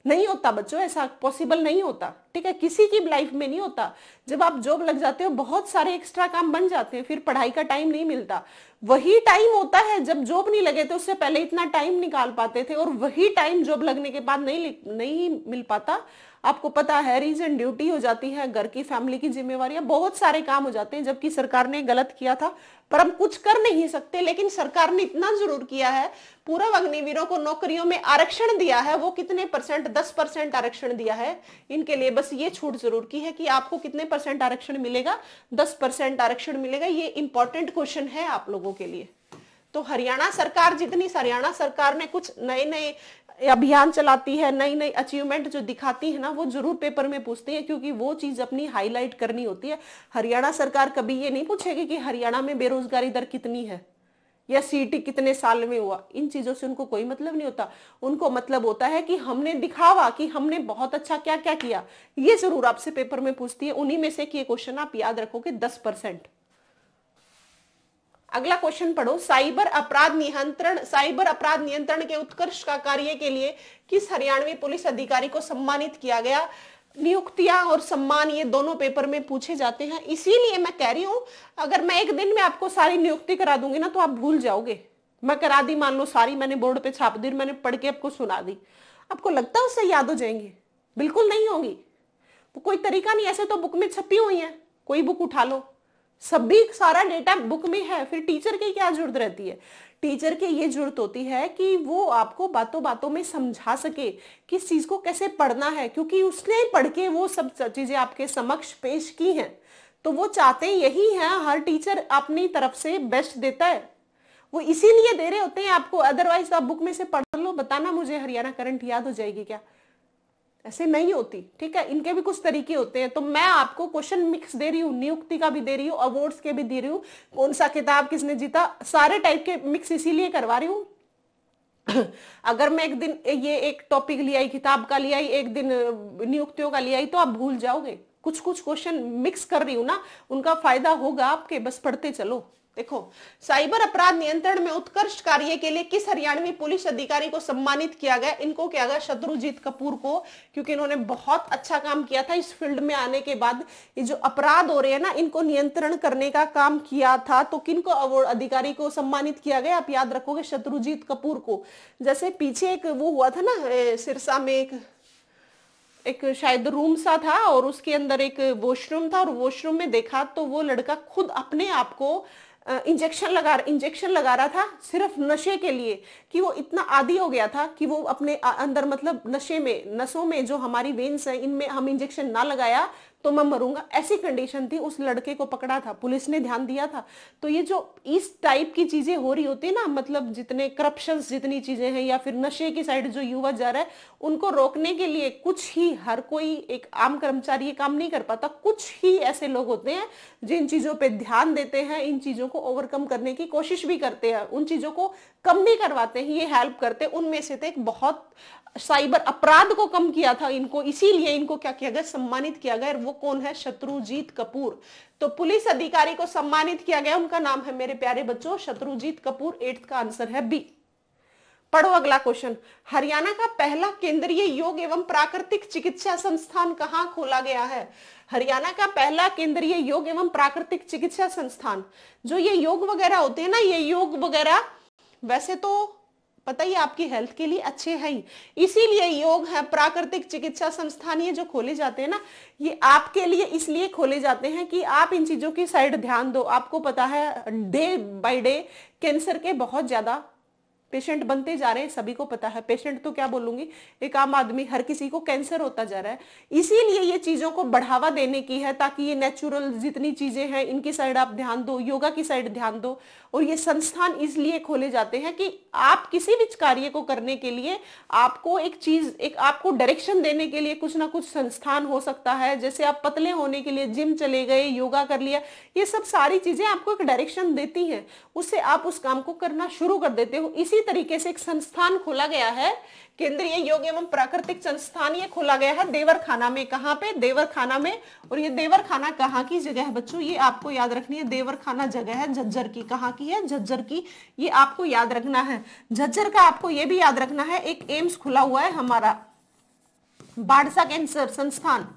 नहीं होता बच्चों, ऐसा पॉसिबल नहीं होता, ठीक है। किसी की लाइफ में नहीं होता। जब आप जॉब लग जाते हो, बहुत सारे एक्स्ट्रा काम बन जाते हैं, फिर पढ़ाई का टाइम नहीं मिलता। वही टाइम होता है जब जॉब नहीं लगे थे, उससे पहले इतना टाइम निकाल पाते थे, और वही टाइम जॉब लगने के बाद नहीं मिल पाता। आपको पता है, रीजन ड्यूटी हो जाती है, घर की फैमिली की जिम्मेवारियां, बहुत सारे काम हो जाते हैं। जबकि सरकार ने गलत किया था, पर हम कुछ कर नहीं सकते। लेकिन सरकार ने इतना जरूर किया है, पूर्व अग्निवीरों को नौकरियों में आरक्षण दिया है। वो कितने परसेंट? 10% आरक्षण दिया है इनके लिए। बस ये छूट जरूर की है कि आपको कितने परसेंट आरक्षण मिलेगा? 10% आरक्षण मिलेगा। ये इंपॉर्टेंट क्वेश्चन है आप लोगों के लिए। तो हरियाणा सरकार ने कुछ नए नए अभियान चलाती है, नई नई अचीवमेंट जो दिखाती है ना, वो जरूर पेपर में पूछती है, क्योंकि वो चीज अपनी हाईलाइट करनी होती है। हरियाणा सरकार कभी ये नहीं पूछेगी कि हरियाणा में बेरोजगारी दर कितनी है, या सीईटी कितने साल में हुआ, इन चीजों से उनको कोई मतलब नहीं होता। उनको मतलब होता है कि हमने दिखावा कि हमने बहुत अच्छा क्या क्या किया। ये जरूर आपसे पेपर में पूछती है, उन्हीं में से कि ये क्वेश्चन आप याद रखोगे 10%। अगला क्वेश्चन पढ़ो, साइबर अपराध नियंत्रण के उत्कर्ष का कार्य के लिए किस हरियाणवी पुलिस अधिकारी को सम्मानित किया गया। नियुक्तियां और सम्मान ये दोनों पेपर में पूछे जाते हैं, इसीलिए मैं कह रही हूं अगर मैं एक दिन में आपको सारी नियुक्ति करा दूंगी ना तो आप भूल जाओगे। मैं करा दी, मान लो सारी मैंने बोर्ड पे छाप दी, मैंने पढ़ के आपको सुना दी, आपको लगता है उससे याद हो जाएंगे? बिल्कुल नहीं होगी। तो कोई तरीका नहीं, ऐसे तो बुक में छपी हुई है, कोई बुक उठा लो, सभी सारा डेटा बुक में है। फिर टीचर की क्या जरूरत रहती है? टीचर की ये जरूरत होती है कि वो आपको बातों बातों में समझा सके किस चीज को कैसे पढ़ना है, क्योंकि उसने पढ़ के वो सब चीजें आपके समक्ष पेश की हैं। तो वो चाहते यही है, हर टीचर अपनी तरफ से बेस्ट देता है, वो इसीलिए दे रहे होते हैं आपको। अदरवाइज आप बुक में से पढ़ लो, बताना मुझे हरियाणा करंट याद हो जाएगी क्या? ऐसे नहीं होती, ठीक है। इनके भी कुछ तरीके होते हैं। तो मैं आपको क्वेश्चन मिक्स दे रही हूँ, नियुक्ति का भी दे रही हूँ, अवार्ड्स के भी दे रही हूँ, कौन सा किताब किसने जीता, सारे टाइप के मिक्स इसीलिए करवा रही हूँ। अगर मैं एक दिन ये एक टॉपिक ले आई, किताब का ले आई, एक दिन नियुक्तियों का ले आई, तो आप भूल जाओगे। कुछ कुछ क्वेश्चन मिक्स कर रही हूँ ना, उनका फायदा होगा आपके, बस पढ़ते चलो। देखो, साइबर अपराध नियंत्रण में उत्कृष्ट कार्य के लिए किस हरियाणवी पुलिस अधिकारी को सम्मानित किया गया। इनको किया गया शत्रुजीत कपूर को, क्योंकि इन्होंने बहुत अच्छा काम किया था इस फील्ड में आने के बाद। ये जो अपराध हो रहे हैं ना, इनको नियंत्रण करने का काम किया था। तो किनको अवार्ड अधिकारी को सम्मानित किया गया, आप याद रखोगे शत्रुजीत कपूर को। जैसे पीछे एक वो हुआ था ना, सिरसा में एक शायद रूम सा था और उसके अंदर एक वॉशरूम था, और वॉशरूम में देखा तो वो लड़का खुद अपने आप को इंजेक्शन लगा रहा था, सिर्फ नशे के लिए, कि वो इतना आदी हो गया था कि वो अपने अंदर, मतलब नसों में जो हमारी वेन्स है, इनमें हम इंजेक्शन ना लगाया तो मैं मरूंगा, ऐसी कंडीशन थी। उस लड़के को पकड़ा था, पुलिस ने ध्यान दिया था। तो ये जो इस टाइप की चीजें हो रही होती है ना, मतलब जितने करप्शन जितनी चीजें हैं, या फिर नशे की साइड जो युवा जा रहा है, उनको रोकने के लिए कुछ ही, हर कोई एक आम कर्मचारी ये काम नहीं कर पाता, कुछ ही ऐसे लोग होते हैं जिन चीजों पे ध्यान देते हैं, इन चीजों को ओवरकम करने की कोशिश भी करते हैं, उन चीजों को कम भी करवाते हैं, ये हेल्प करते हैं। उनमें से तो एक बहुत साइबर अपराध को कम किया था इनको, इसीलिए इनको क्या किया गया, सम्मानित किया गया। वो कौन है? शत्रुजीत कपूर। तो पुलिस अधिकारी को सम्मानित किया गया, उनका नाम है मेरे प्यारे बच्चों शत्रुजीत कपूर। 8th का आंसर है बी। पढ़ो अगला क्वेश्चन, हरियाणा का पहला केंद्रीय योग एवं प्राकृतिक चिकित्सा संस्थान कहां खोला गया है। हरियाणा का पहला केंद्रीय योग एवं प्राकृतिक चिकित्सा संस्थान, जो ये योग वगैरह होते हैं ना, ये योग वगैरह वैसे तो पता ही आपकी हेल्थ के लिए अच्छे हैं ही, इसीलिए योग है, प्राकृतिक चिकित्सा संस्थान ये जो खोले जाते हैं ना, ये आपके लिए इसलिए खोले जाते हैं कि आप इन चीजों की साइड ध्यान दो। आपको पता है डे बाय डे कैंसर के बहुत ज्यादा पेशेंट बनते जा रहे हैं, सभी को पता है। पेशेंट तो क्या बोलूंगी, एक आम आदमी, हर किसी को कैंसर होता जा रहा है। इसीलिए ये चीजों को बढ़ावा देने की है, ताकि ये नेचुरल जितनी चीजें हैं इनकी साइड आप ध्यान दो, योगा की साइड ध्यान दो। और ये संस्थान इसलिए खोले जाते हैं कि आप किसी भी कार्य को करने के लिए आपको आपको डायरेक्शन देने के लिए कुछ ना कुछ संस्थान हो सकता है। जैसे आप पतले होने के लिए जिम चले गए, योगा कर लिया, ये सब सारी चीजें आपको एक डायरेक्शन देती हैं, उससे आप उस काम को करना शुरू कर देते हो। इसी तरीके से एक संस्थान खोला गया है, केंद्रीय योग एवं प्राकृतिक संस्थान, ये खोला गया है देवरखाना में। कहां पे? देवरखाना में। और ये देवरखाना कहाँ की जगह है बच्चों, ये आपको याद रखनी है। देवरखाना जगह है झज्जर की। कहाँ की है? झज्जर की। ये आपको याद रखना है। झज्जर का आपको ये भी याद रखना है, एक एम्स खुला हुआ है हमारा, बाड़सा कैंसर संस्थान।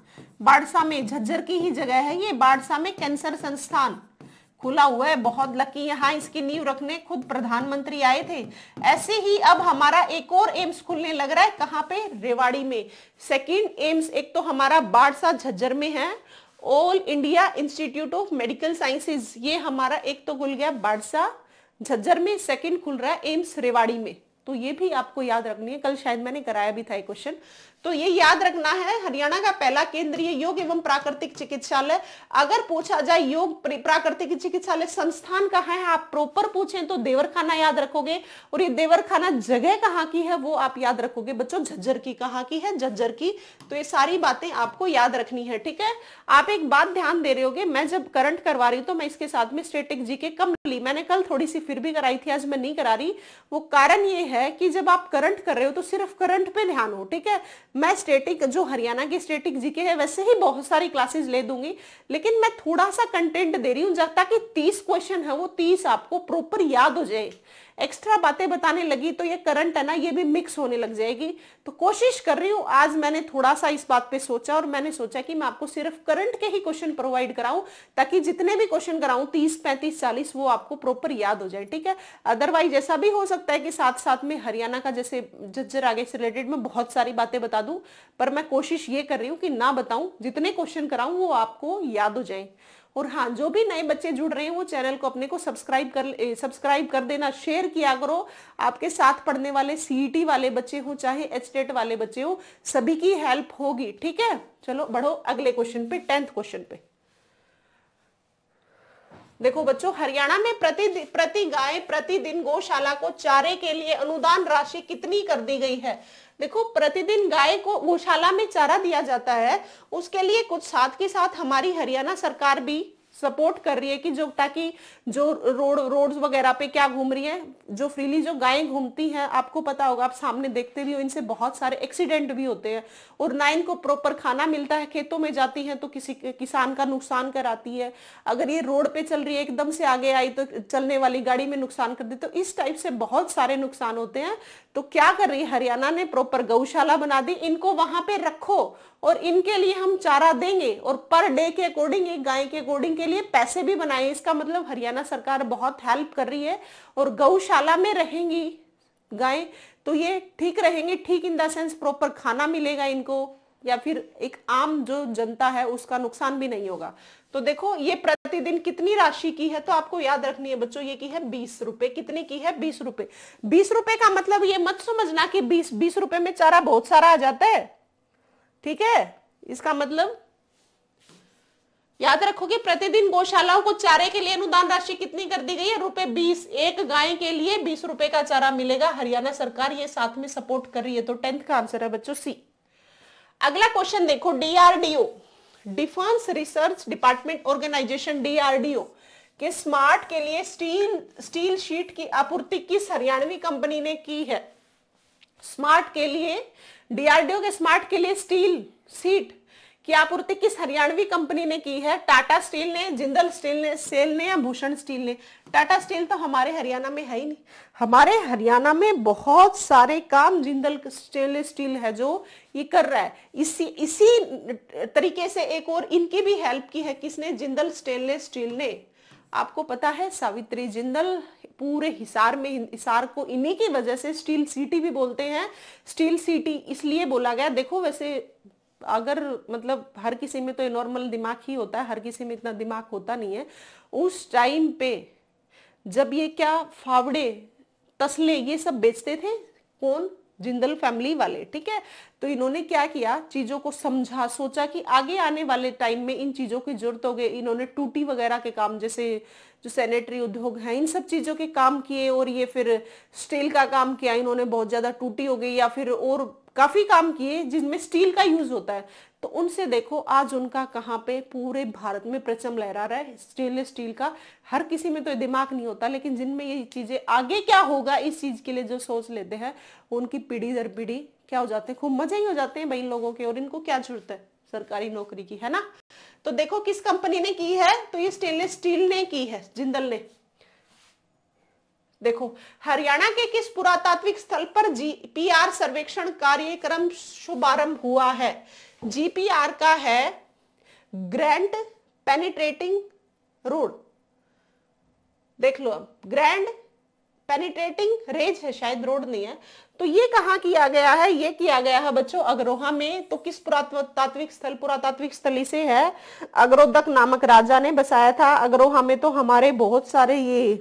बाड़सा में, झज्जर की ही जगह है ये, बाड़सा में कैंसर संस्थान खुला हुआ है। बहुत लकी, यहाँ इसकी नींव रखने खुद प्रधानमंत्री आए थे। ऐसे ही अब हमारा एक और एम्स खुलने लग रहा है। कहाँ पे? रेवाड़ी में। सेकंड एम्स एक तो हमारा बाड़सा झज्जर में है, all India institute of medical sciences, ये हमारा एक तो खुल गया बाड़सा झज्जर में, सेकंड खुल रहा है एम्स रेवाड़ी में। तो ये भी आपको याद रखनी है, कल शायद मैंने कराया भी था ये क्वेश्चन। तो ये याद रखना है, हरियाणा का पहला केंद्रीय योग एवं प्राकृतिक चिकित्सालय। अगर पूछा जाए योग प्राकृतिक चिकित्सालय संस्थान कहाँ है, आप प्रॉपर पूछें तो देवरखाना याद रखोगे, और ये देवरखाना जगह कहाँ की है वो आप याद रखोगे बच्चों, झज्जर की। कहाँ की है? झज्जर की। तो ये सारी बातें आपको याद रखनी है, ठीक है। आप एक बात ध्यान दे रहे होगे, मैं जब करंट करवा रही हूँ तो मैं इसके साथ में स्टैटिक जीके कम ली, मैंने कल थोड़ी सी फिर भी कराई थी, आज मैं नहीं करा रही। वो कारण ये है कि जब आप करंट कर रहे हो तो सिर्फ करंट पे ध्यान हो, ठीक है। मैं स्टैटिक जो हरियाणा की स्टैटिक जीके है वैसे ही बहुत सारी क्लासेस ले दूंगी, लेकिन मैं थोड़ा सा कंटेंट दे रही हूं ताकि 30 क्वेश्चन है वो 30 आपको प्रॉपर याद हो जाए। एक्स्ट्रा बातें बताने लगी तो ये करंट है ना, ये भी मिक्स होने लग जाएगी। तो कोशिश कर रही हूं, आज मैंने थोड़ा सा इस बात पे सोचा और मैंने सोचा कि मैं आपको सिर्फ करंट के ही क्वेश्चन प्रोवाइड कराऊं, ताकि जितने भी क्वेश्चन कराऊं 30, 35, 40 वो आपको प्रॉपर याद हो जाए, ठीक है। अदरवाइज ऐसा भी हो सकता है कि साथ साथ में हरियाणा का जैसे झज्जर आगे से रिलेटेड मैं बहुत सारी बातें बता दूं, पर मैं कोशिश ये कर रही हूँ कि ना बताऊं, जितने क्वेश्चन कराऊं वो आपको याद हो जाए। और हाँ, जो भी नए बच्चे जुड़ रहे हैं वो चैनल को अपने को सब्सक्राइब कर देना, शेयर किया करो। आपके साथ पढ़ने वाले सीईटी वाले बच्चे हो चाहे एचटेट वाले बच्चे हो, सभी की हेल्प होगी, ठीक है। चलो बढ़ो अगले क्वेश्चन पे, 10th क्वेश्चन पे। देखो बच्चों, हरियाणा में प्रति गाय प्रतिदिन गौशाला को चारे के लिए अनुदान राशि कितनी कर दी गई है। देखो, प्रतिदिन गाय को गौशाला में चारा दिया जाता है, उसके लिए कुछ साथ के साथ हमारी हरियाणा सरकार भी सपोर्ट कर रही है कि जो ताकि जो रोड्स वगैरह पे क्या घूम रही है, जो फ्रीली जो गायें घूमती हैं, आपको पता होगा, आप सामने देखते भी हो, इनसे बहुत सारे एक्सीडेंट भी होते हैं, और ना इनको प्रॉपर खाना मिलता है, खेतों में जाती है तो किसी किसान का नुकसान कराती है। अगर ये रोड पे चल रही है, एकदम से आगे आई तो चलने वाली गाड़ी में नुकसान कर दी, तो इस टाइप से बहुत सारे नुकसान होते हैं। तो क्या कर रही है हरियाणा ने, प्रॉपर गौशाला बना दी, इनको वहां पे रखो और इनके लिए हम चारा देंगे, और पर डे के अकॉर्डिंग, एक गाय के अकॉर्डिंग के लिए पैसे भी बनाए। इसका मतलब हरियाणा सरकार बहुत हेल्प कर रही है, और गौशाला में रहेंगी गाय तो ये ठीक रहेंगे, ठीक इन द सेंस प्रॉपर खाना मिलेगा इनको, या फिर एक आम जो जनता है उसका नुकसान भी नहीं होगा। तो देखो, ये प्रतिदिन कितनी राशि की है, तो आपको याद रखनी है बच्चों, ये की है 20 रुपए। कितनी की है? 20 रुपए। 20 रुपए का मतलब ये मत समझना कि 20 रुपए में चारा बहुत सारा आ जाता है, ठीक है। इसका मतलब याद रखो कि प्रतिदिन गौशालाओं को चारे के लिए अनुदान राशि कितनी कर दी गई है? ₹20। एक गाय के लिए 20 रुपए का चारा मिलेगा। हरियाणा सरकार ये साथ में सपोर्ट कर रही है। तो 10th का आंसर है बच्चों सी। अगला क्वेश्चन देखो, DRDO, defence research department organisation, DRDO के स्मार्ट के लिए स्टील शीट की आपूर्ति किस हरियाणवी कंपनी ने की है? स्मार्ट के लिए, डीआरडीओ के स्मार्ट के लिए स्टील शीट की आपूर्ति किस हरियाणवी कंपनी ने की है? टाटा स्टील ने, जिंदल स्टील ने, सेल ने, या भूषण स्टील ने? टाटा स्टील तो हमारे हरियाणा में है ही नहीं। हमारे हरियाणा में बहुत सारे काम जिंदल स्टेनलेस स्टील है जो ये कर रहा है। इसी तरीके से एक और इनकी भी हेल्प की है, किसने? जिंदल स्टेनलेस स्टील ने। आपको पता है सावित्री जिंदल पूरे हिसार में, हिसार को इन्हीं की वजह से स्टील सिटी भी बोलते हैं। स्टील सिटी इसलिए बोला गया, देखो वैसे अगर मतलब हर किसी में तो नॉर्मल दिमाग ही होता है, हर किसी में इतना दिमाग होता नहीं है। उस टाइम पे जब ये क्या फावड़े, तसले, ये सब बेचते थे, कौन? जिंदल फैमिली वाले, ठीक है। तो इन्होंने क्या किया, चीजों को समझा, सोचा कि आगे आने वाले टाइम में इन चीजों की जरूरत होगी। इन्होंने टूटी वगैरह के काम, जैसे जो सैनिटरी उद्योग है, इन सब चीजों के काम किए, और ये फिर स्टील का काम किया इन्होंने, बहुत ज्यादा टूटी हो गई, या फिर और काफी काम किए जिनमें स्टील का यूज होता है। तो उनसे देखो आज उनका कहाँ पे पूरे भारत में परचम लहरा रहा है, स्टेनलेस स्टील का। हर किसी में तो दिमाग नहीं होता, लेकिन जिनमें ये चीजें आगे क्या होगा इस चीज के लिए जो सोच लेते हैं, उनकी पीढ़ी दर पीढ़ी क्या हो जाते हैं, खूब मजे ही हो जाते हैं भाई इन लोगों के। और इनको क्या जरूरत है सरकारी नौकरी की, है ना। तो देखो किस कंपनी ने की है, तो ये स्टेनलेस स्टील ने की है, जिंदल ने। देखो, हरियाणा के किस पुरातात्विक स्थल पर जीपीआर सर्वेक्षण कार्यक्रम शुभारंभ हुआ है? जीपीआर का है ग्रैंड पेनिट्रेटिंग रोड। देख लो, अब ग्रैंड पेनिट्रेटिंग रेंज है, शायद रोड नहीं है। तो ये कहाँ किया गया है? ये किया गया है बच्चों अग्रोहा में। तो किस पुरातात्विक स्थल? पुरातात्विक स्थल इसे है अग्रोदक नामक राजा ने बसाया था। अग्रोहा में तो हमारे बहुत सारे ये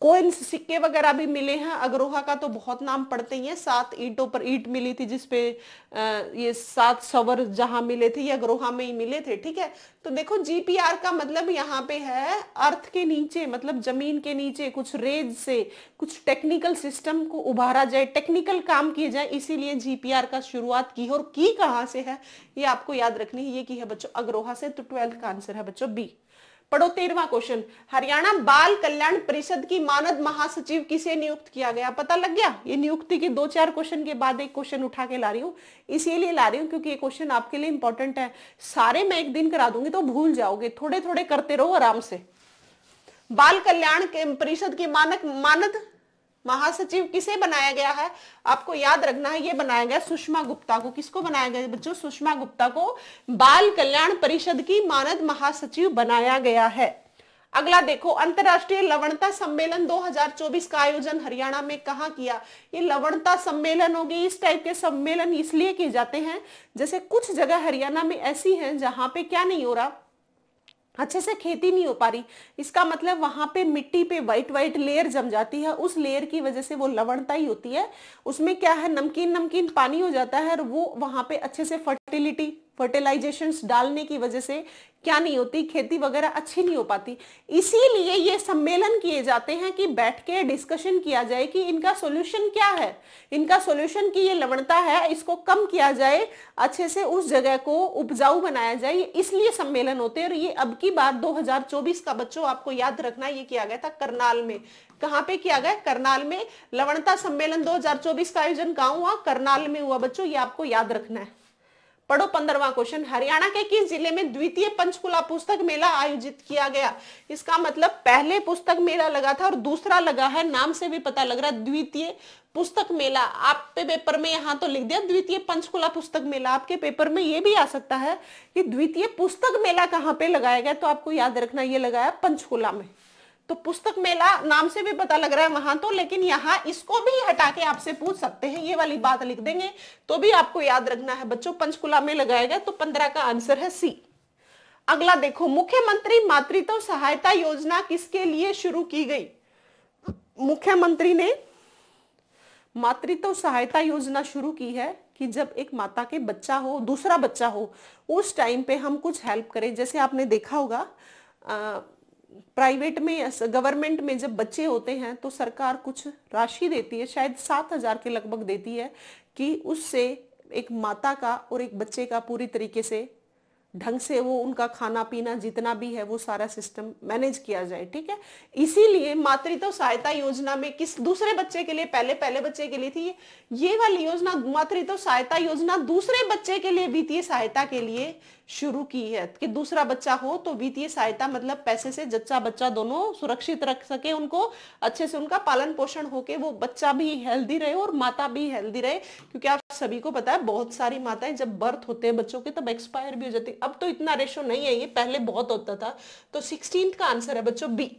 कोइंस सिक्के वगैरह भी मिले हैं। अग्रोहा का तो बहुत नाम पड़ते ही है, 7 ईंटों पर ईंट मिली थी जिसपे ये 7 सवर जहां मिले थे ये अग्रोहा में ही मिले थे। ठीक है, तो देखो जीपीआर का मतलब यहाँ पे है अर्थ के नीचे, मतलब जमीन के नीचे कुछ रेज से कुछ टेक्निकल सिस्टम को उभारा जाए, टेक्निकल काम किए जाए, इसीलिए जीपीआर का शुरुआत की है। और की कहाँ से है ये आपको याद रखनी है, ये की है बच्चों अग्रोहा से। तो 12th का आंसर है बच्चों बी। पढ़ो 13वां क्वेश्चन, हरियाणा बाल कल्याण परिषद की मानद महासचिव किसे नियुक्त किया गया? पता लग गया? ये नियुक्ति के 2-4 क्वेश्चन के बाद एक क्वेश्चन उठा के ला रही हूँ, इसीलिए ला रही हूँ क्योंकि ये क्वेश्चन आपके लिए इंपॉर्टेंट है। सारे मैं एक दिन करा दूंगी तो भूल जाओगे, थोड़े थोड़े करते रहो आराम से। बाल कल्याण के परिषद की मानद महासचिव किसे बनाया गया है? आपको याद रखना है, ये बनाया गया सुषमा गुप्ता को। किसको बनाया गया बच्चों? सुषमा गुप्ता को बाल कल्याण परिषद की मानद महासचिव बनाया गया है। अगला देखो, अंतरराष्ट्रीय लवणता सम्मेलन 2024 का आयोजन हरियाणा में कहां किया? ये लवणता सम्मेलन होगी, इस टाइप के सम्मेलन इसलिए किए जाते हैं जैसे कुछ जगह हरियाणा में ऐसी हैं जहां पे क्या नहीं हो रहा, अच्छे से खेती नहीं हो पा रही। इसका मतलब वहां पे मिट्टी पे व्हाइट व्हाइट लेयर जम जाती है, उस लेयर की वजह से वो लवणता ही होती है। उसमें क्या है, नमकीन नमकीन पानी हो जाता है और वो वहां पे अच्छे से फर्टिलाइजेशंस डालने की वजह से क्या नहीं होती, खेती वगैरह अच्छी नहीं हो पाती। इसीलिए ये सम्मेलन किए जाते हैं कि बैठ के डिस्कशन किया जाए कि इनका सॉल्यूशन क्या है। इनका सॉल्यूशन की ये लवणता है, इसको कम किया जाए, अच्छे से उस जगह को उपजाऊ बनाया जाए, इसलिए सम्मेलन होते हैं। और ये अब की बार 2024 का बच्चों आपको याद रखना, ये किया गया था करनाल में। कहां पे किया गया? करनाल में। लवणता सम्मेलन 2024 का आयोजन कहां हुआ? करनाल में हुआ बच्चों, ये आपको याद रखना है। पढ़ो 15वां क्वेश्चन, हरियाणा के किस जिले में द्वितीय पंचकुला पुस्तक मेला आयोजित किया गया? इसका मतलब पहले पुस्तक मेला लगा था और दूसरा लगा है, नाम से भी पता लग रहा है द्वितीय पुस्तक मेला। आपके पेपर में यहां तो लिख दिया द्वितीय पंचकुला पुस्तक मेला, आपके पेपर में ये भी आ सकता है कि द्वितीय पुस्तक मेला कहां पे लगाया गया, तो आपको याद रखना ये लगाया पंचकुला में। तो पुस्तक मेला नाम से भी पता लग रहा है वहां तो, लेकिन यहाँ इसको भी हटा के आपसे पूछ सकते हैं, ये वाली बात लिख देंगे तो भी आपको याद रखना है बच्चों पंचकुला में लगाया गया। तो 15 का आंसर है सी। अगला देखो, मुख्यमंत्री मातृत्व सहायता योजना किसके लिए शुरू की गई? मुख्यमंत्री ने मातृत्व सहायता योजना शुरू की है कि जब एक माता के बच्चा हो, दूसरा बच्चा हो, उस टाइम पे हम कुछ हेल्प करें। जैसे आपने देखा होगा प्राइवेट में, गवर्नमेंट में जब बच्चे होते हैं तो सरकार कुछ राशि देती है, शायद 7,000 के लगभग देती है, कि उससे एक माता का और एक बच्चे का पूरी तरीके से ढंग से वो उनका खाना पीना जितना भी है वो सारा सिस्टम मैनेज किया जाए। ठीक है, इसीलिए मातृत्व सहायता योजना में किस दूसरे बच्चे के लिए, पहले बच्चे के लिए थी ये वाली योजना, मातृत्व सहायता योजना दूसरे बच्चे के लिए वित्तीय सहायता के लिए शुरू की है कि दूसरा बच्चा हो तो वित्तीय सहायता मतलब पैसे से जच्चा बच्चा दोनों सुरक्षित रख सके, उनको अच्छे से उनका पालन पोषण होके वो बच्चा भी हेल्दी रहे और माता भी हेल्दी रहे। क्योंकि आप सभी को पता है बहुत सारी माताएं जब बर्थ होते हैं बच्चों के तब एक्सपायर भी हो जाती है। अब तो इतना रेशो नहीं है, ये पहले बहुत होता था। तो 16 का आंसर है बच्चों बी।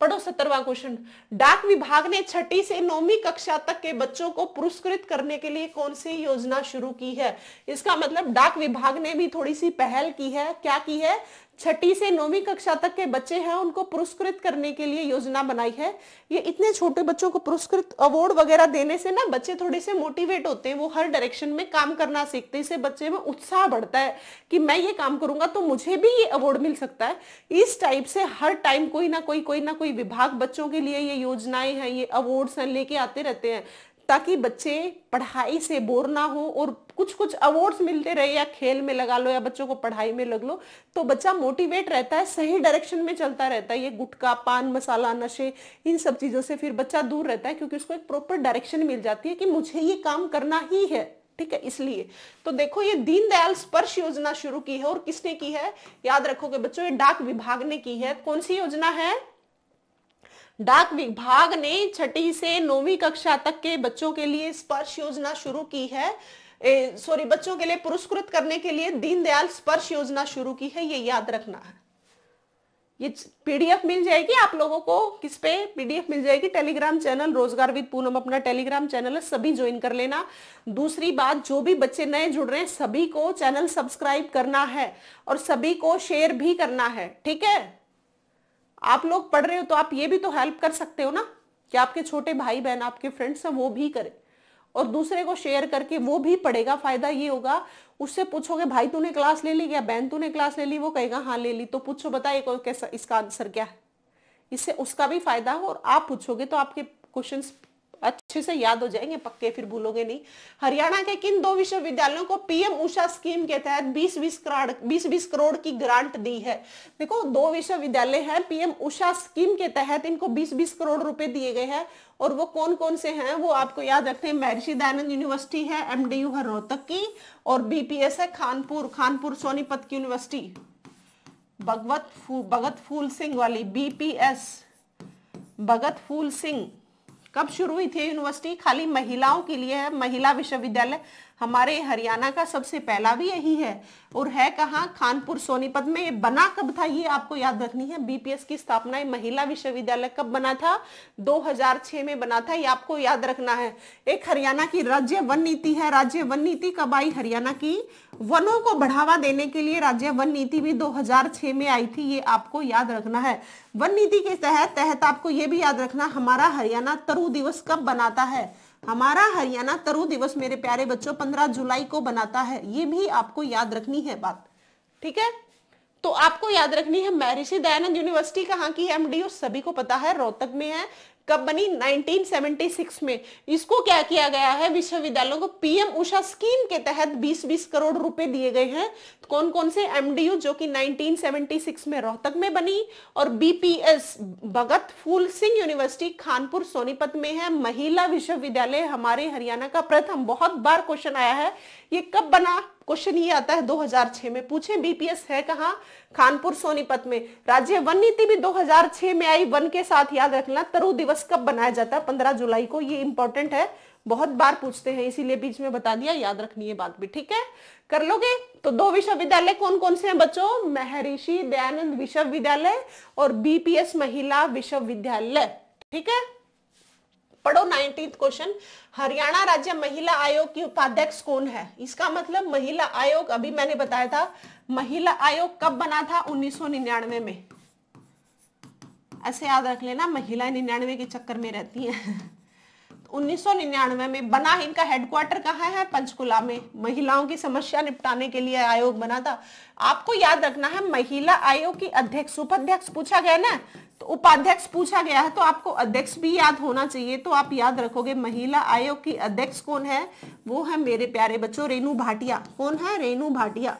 पढ़ो 17वां क्वेश्चन, डाक विभाग ने 6ठी से 9वीं कक्षा तक के बच्चों को पुरस्कृत करने के लिए कौन सी योजना शुरू की है? इसका मतलब डाक विभाग ने भी थोड़ी सी पहल की है। क्या की है? 6ठी से 9वीं कक्षा तक के बच्चे हैं उनको पुरस्कृत करने के लिए योजना बनाई है। ये इतने छोटे बच्चों को पुरस्कृत अवार्ड वगैरह देने से ना बच्चे थोड़े से मोटिवेट होते हैं, वो हर डायरेक्शन में काम करना सीखते हैं। इससे बच्चे में उत्साह बढ़ता है कि मैं ये काम करूंगा तो मुझे भी ये अवार्ड मिल सकता है। इस टाइप से हर टाइम कोई ना कोई विभाग बच्चों के लिए ये योजनाएं हैं, ये अवार्ड्स हैं, लेके आते रहते हैं ताकि बच्चे पढ़ाई से बोर ना हो और कुछ कुछ अवार्ड्स मिलते रहे, या खेल में लगा लो या बच्चों को पढ़ाई में लग लो, तो बच्चा मोटिवेट रहता है, सही डायरेक्शन में चलता रहता है। ये गुटखा पान मसाला नशे इन सब चीजों से फिर बच्चा दूर रहता है क्योंकि उसको एक प्रॉपर डायरेक्शन मिल जाती है कि मुझे ये काम करना ही है। ठीक है, इसलिए तो देखो ये दीनदयाल स्पर्श योजना शुरू की है और किसने की है? याद रखोगे बच्चों, ये डाक विभाग ने की है। कौन सी योजना है? डाक विभाग ने 6ठी से 9वीं कक्षा तक के बच्चों के लिए स्पर्श योजना शुरू की है। बच्चों के लिए पुरस्कृत करने के लिए दीनदयाल स्पर्श योजना शुरू की है, ये याद रखना है। ये पीडीएफ मिल जाएगी आप लोगों को, किस पे पीडीएफ मिल जाएगी? टेलीग्राम चैनल रोजगार विद पूनम अपना टेलीग्राम चैनल है, सभी ज्वाइन कर लेना। दूसरी बात, जो भी बच्चे नए जुड़ रहे हैं सभी को चैनल सब्सक्राइब करना है और सभी को शेयर भी करना है। ठीक है, आप लोग पढ़ रहे हो तो आप ये भी तो हेल्प कर सकते हो ना, कि आपके छोटे भाई बहन आपके फ्रेंड्स हैं वो भी करें, और दूसरे को शेयर करके वो भी पढ़ेगा। फायदा ये होगा, उससे पूछोगे भाई तूने क्लास ले ली क्या, बहन तूने क्लास ले ली, वो कहेगा हाँ ले ली, तो पूछो बताइए कैसा इसका आंसर क्या है। इससे उसका भी फायदा हो और आप पूछोगे तो आपके क्वेश्चंस अच्छे से याद हो जाएंगे पक्के, फिर भूलोगे नहीं। हरियाणा के किन 2 विश्वविद्यालयों को पीएम उषा स्कीम के तहत 20-20 करोड़ की ग्रांट दी है? देखो 2 विश्वविद्यालय हैं, पीएम उषा स्कीम के तहत इनको 20-20 करोड़ रुपए दिए गए हैं, और वो कौन कौन से हैं वो आपको याद रखते हैं। महर्षि दयानंद यूनिवर्सिटी है, एमडीयू है रोहतक की, और बीपीएस है खानपुर सोनीपत की यूनिवर्सिटी, भगत फूल सिंह वाली बीपीएस भगत फूल सिंह। कब शुरू हुई थी यूनिवर्सिटी? खाली महिलाओं के लिए है, महिला विश्वविद्यालय। हमारे हरियाणा का सबसे पहला भी यही है, और है कहाँ? खानपुर सोनीपत में। ये बना कब था ये आपको याद रखनी है। बीपीएस की स्थापना महिला विश्वविद्यालय कब बना था? 2006 में बना था, ये आपको याद रखना है। एक हरियाणा की राज्य वन नीति है। राज्य वन नीति कब आई हरियाणा की? वनों को बढ़ावा देने के लिए राज्य वन नीति भी 2006 में आई थी, ये आपको याद रखना है। वन नीति के तहत आपको ये भी याद रखना, हमारा हरियाणा तरु दिवस कब बनाता है? हमारा हरियाणा तरु दिवस मेरे प्यारे बच्चों 15 जुलाई को बनाता है, ये भी आपको याद रखनी है बात, ठीक है। तो आपको याद रखनी है महर्षि दयानंद यूनिवर्सिटी कहाँ की है? एमडीयू सभी को पता है, रोहतक में है। कब बनी? 1976 में। इसको क्या किया गया है? विश्वविद्यालयों को पीएम उषा स्कीम के तहत 20-20 करोड़ रुपए दिए गए हैं। तो कौन कौन से? एमडीयू जो कि 1976 में रोहतक में बनी, और बीपीएस भगत फूल सिंह यूनिवर्सिटी खानपुर सोनीपत में है। महिला विश्वविद्यालय हमारे हरियाणा का प्रथम, बहुत बार क्वेश्चन आया है, ये कब बना? क्वेश्चन ये आता है 2006 में। पूछे बीपीएस है कहाँ? खानपुर सोनीपत में। राज्य वन नीति भी 2006 में आई। वन के साथ याद रखना तरु दिवस कब बनाया जाता है? 15 जुलाई को। ये इंपॉर्टेंट है, बहुत बार पूछते हैं, इसीलिए बीच में बता दिया, याद रखनी है बात भी, ठीक है। कर लोगे? तो 2 विश्वविद्यालय कौन कौन से हैं बच्चों? महर्षि दयानंद विश्वविद्यालय और बीपीएस महिला विश्वविद्यालय, ठीक है। पढ़ो 19th क्वेश्चन। हरियाणा राज्य महिला आयोग की उपाध्यक्ष कौन है? इसका मतलब महिला आयोग, अभी मैंने बताया था, महिला आयोग कब बना था? 1999 में। ऐसे याद रख लेना, महिला 99 के चक्कर में रहती हैं। 1999 में बना। इनका हेडक्वार्टर कहाँ है? पंचकुला में। महिलाओं की समस्या निपटाने के लिए आयोग बना था। आपको याद रखना है महिला आयोग की अध्यक्ष, उपाध्यक्ष पूछा गया ना, तो उपाध्यक्ष पूछा गया है तो आपको अध्यक्ष भी याद होना चाहिए। तो आप याद रखोगे महिला आयोग की अध्यक्ष कौन है? वो है मेरे प्यारे बच्चों रेणु भाटिया। कौन है? रेणु भाटिया।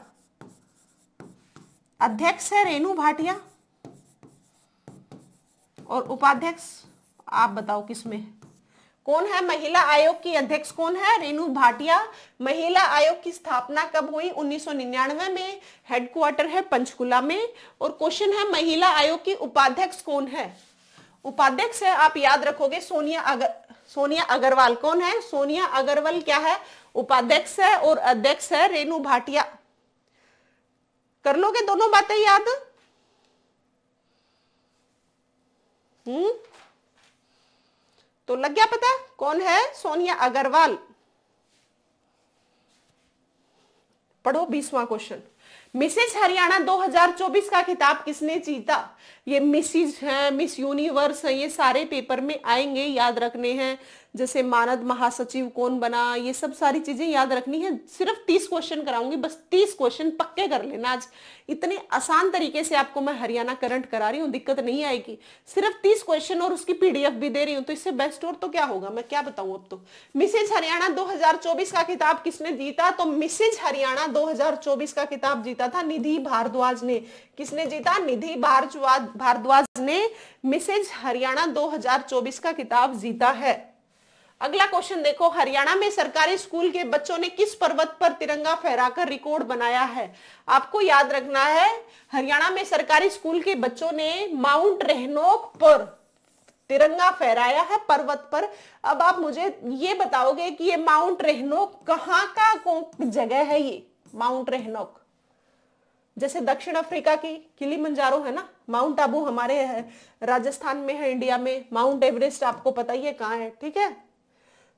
अध्यक्ष है रेणु भाटिया, और उपाध्यक्ष आप बताओ किसमें कौन है? महिला आयोग की अध्यक्ष कौन है? रेणु भाटिया। महिला आयोग की स्थापना कब हुई? 1999 में। हेडक्वार्टर है पंचकुला में। और क्वेश्चन है महिला आयोग की उपाध्यक्ष कौन है? उपाध्यक्ष है, आप याद रखोगे, सोनिया अग्रवाल। कौन है? सोनिया अग्रवाल क्या है? उपाध्यक्ष है, और अध्यक्ष है रेणु भाटिया। कर लोगे दोनों बातें याद? तो लग गया पता कौन है? सोनिया अग्रवाल। पढ़ो 20वां क्वेश्चन। मिसेज हरियाणा 2024 का खिताब किसने जीता? ये मिसेज है, मिस यूनिवर्स है, ये सारे पेपर में आएंगे, याद रखने हैं। जैसे मानद महासचिव कौन बना, ये सब सारी चीजें याद रखनी है। सिर्फ 30 क्वेश्चन कराऊंगी, बस 30 क्वेश्चन पक्के कर लेना आज। इतने आसान तरीके से आपको मैं हरियाणा करंट करा रही हूँ, दिक्कत नहीं आएगी। सिर्फ 30 क्वेश्चन और उसकी पीडीएफ भी दे रही हूँ, तो इससे बेस्ट और तो क्या होगा, मैं क्या बताऊं अब तो। मिसेज हरियाणा 2024 का खिताब किसने जीता? तो मिसेज हरियाणा 2024 का खिताब जीता था निधि भारद्वाज ने। किसने जीता? निधि भारद्वाज ने मिसेज हरियाणा 2024 का खिताब जीता है। अगला क्वेश्चन देखो, हरियाणा में सरकारी स्कूल के बच्चों ने किस पर्वत पर तिरंगा फहराकर रिकॉर्ड बनाया है? आपको याद रखना है, हरियाणा में सरकारी स्कूल के बच्चों ने माउंट रेहनोक पर तिरंगा फहराया है, पर्वत पर। अब आप मुझे ये बताओगे कि ये माउंट रेहनोक कहाँ का जगह है? ये माउंट रेहनोक जैसे दक्षिण अफ्रीका की किलिमंजारो है ना, माउंट आबू हमारे राजस्थान में है, इंडिया में। माउंट एवरेस्ट आपको पता ही है कहाँ है, ठीक है।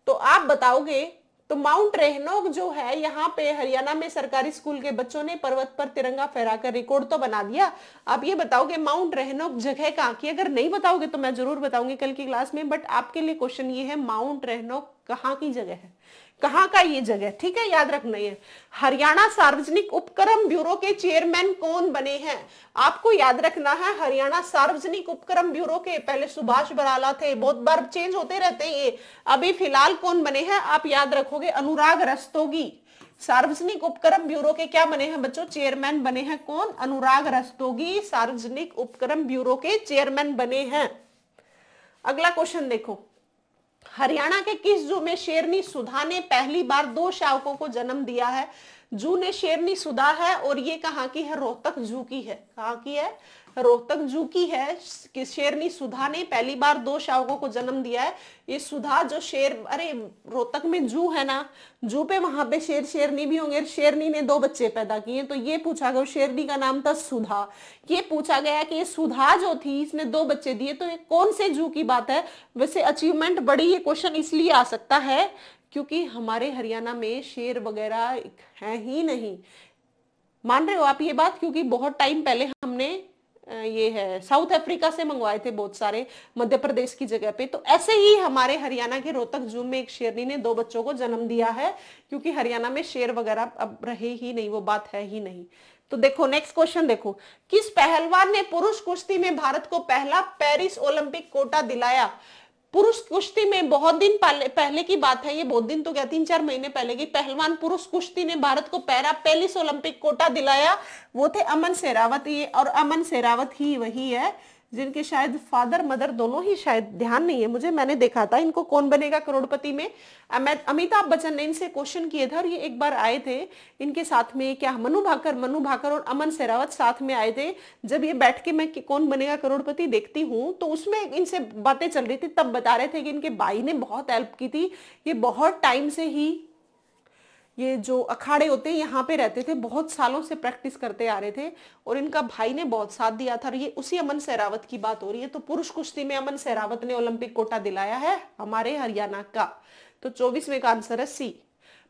तो आप बताओगे तो माउंट रेहनोक जो है यहाँ पे हरियाणा में सरकारी स्कूल के बच्चों ने पर्वत पर तिरंगा फहराकर रिकॉर्ड तो बना दिया। आप ये बताओगे माउंट रेहनोक जगह कहाँ की? अगर नहीं बताओगे तो मैं जरूर बताऊंगी कल की क्लास में, बट आपके लिए क्वेश्चन ये है माउंट रेहनोक कहाँ की जगह है, कहाँ का ये जगह, ठीक है, याद रखना है। हरियाणा सार्वजनिक उपक्रम ब्यूरो के चेयरमैन कौन बने हैं? आपको याद रखना है हरियाणा सार्वजनिक उपक्रम ब्यूरो के पहले सुभाष बराला थे, बहुत बार चेंज होते रहते हैं ये, अभी फिलहाल कौन बने हैं आप याद रखोगे, अनुराग रस्तोगी। सार्वजनिक उपक्रम ब्यूरो के क्या बने हैं बच्चों? चेयरमैन बने हैं कौन? अनुराग रस्तोगी सार्वजनिक उपक्रम ब्यूरो के चेयरमैन बने हैं। अगला क्वेश्चन देखो, हरियाणा के किस जू में शेरनी सुधा ने पहली बार 2 शावकों को जन्म दिया है? जू ने शेरनी सुधा है और ये कहाँ की है? रोहतक जू की है। कहाँ की है? रोहतक जू की है कि शेरनी सुधा ने पहली बार 2 शावकों को जन्म दिया है। ये सुधा जो शेर, अरे रोहतक में जू है ना, जू पे वहां पे शेर शेरनी भी होंगे, शेरनी ने 2 बच्चे पैदा किए, तो ये पूछा गया, शेरनी का नाम था सुधा। ये पूछा गया कि ये सुधा जो थी इसने 2 बच्चे दिए, तो ये कौन से जू की बात है? वैसे अचीवमेंट बड़ी, ये क्वेश्चन इसलिए आ सकता है क्योंकि हमारे हरियाणा में शेर वगैरह है ही नहीं। मान रहे हो आप ये बात? क्योंकि बहुत टाइम पहले हमने ये है साउथ अफ्रीका से मंगवाए थे बहुत सारे, मध्य प्रदेश की जगह पे। तो ऐसे ही हमारे हरियाणा के रोहतक जू में एक शेरनी ने 2 बच्चों को जन्म दिया है, क्योंकि हरियाणा में शेर वगैरह अब रहे ही नहीं, वो बात है ही नहीं। तो देखो नेक्स्ट क्वेश्चन देखो, किस पहलवान ने पुरुष कुश्ती में भारत को पहला पेरिस ओलंपिक कोटा दिलाया? पुरुष कुश्ती में बहुत दिन पहले की बात है, ये बहुत दिन तो क्या 3-4 महीने पहले की, पहलवान पुरुष कुश्ती ने भारत को पहला पेरिस ओलंपिक कोटा दिलाया, वो थे अमन सेरावत। ये और अमन सेरावत ही वही है जिनके शायद फादर मदर दोनों ही, शायद ध्यान नहीं है मुझे, मैंने देखा था इनको कौन बनेगा करोड़पति में, अमिताभ बच्चन ने इनसे क्वेश्चन किए थे और ये एक बार आए थे इनके साथ में, क्या मनु भाकर और अमन सेरावत साथ में आए थे। जब ये बैठ के मैं कौन बनेगा करोड़पति देखती हूँ तो उसमें इनसे बातें चल रही थी, तब बता रहे थे कि इनके भाई ने बहुत हेल्प की थी, ये बहुत टाइम से ही ये जो अखाड़े होते हैं यहाँ पे रहते थे, बहुत सालों से प्रैक्टिस करते आ रहे थे और इनका भाई ने बहुत साथ दिया था। और ये उसी अमन सेरावत की बात हो रही है। तो पुरुष कुश्ती में अमन सेरावत ने ओलंपिक कोटा दिलाया है हमारे हरियाणा का। तो 24वें का आंसर है सी।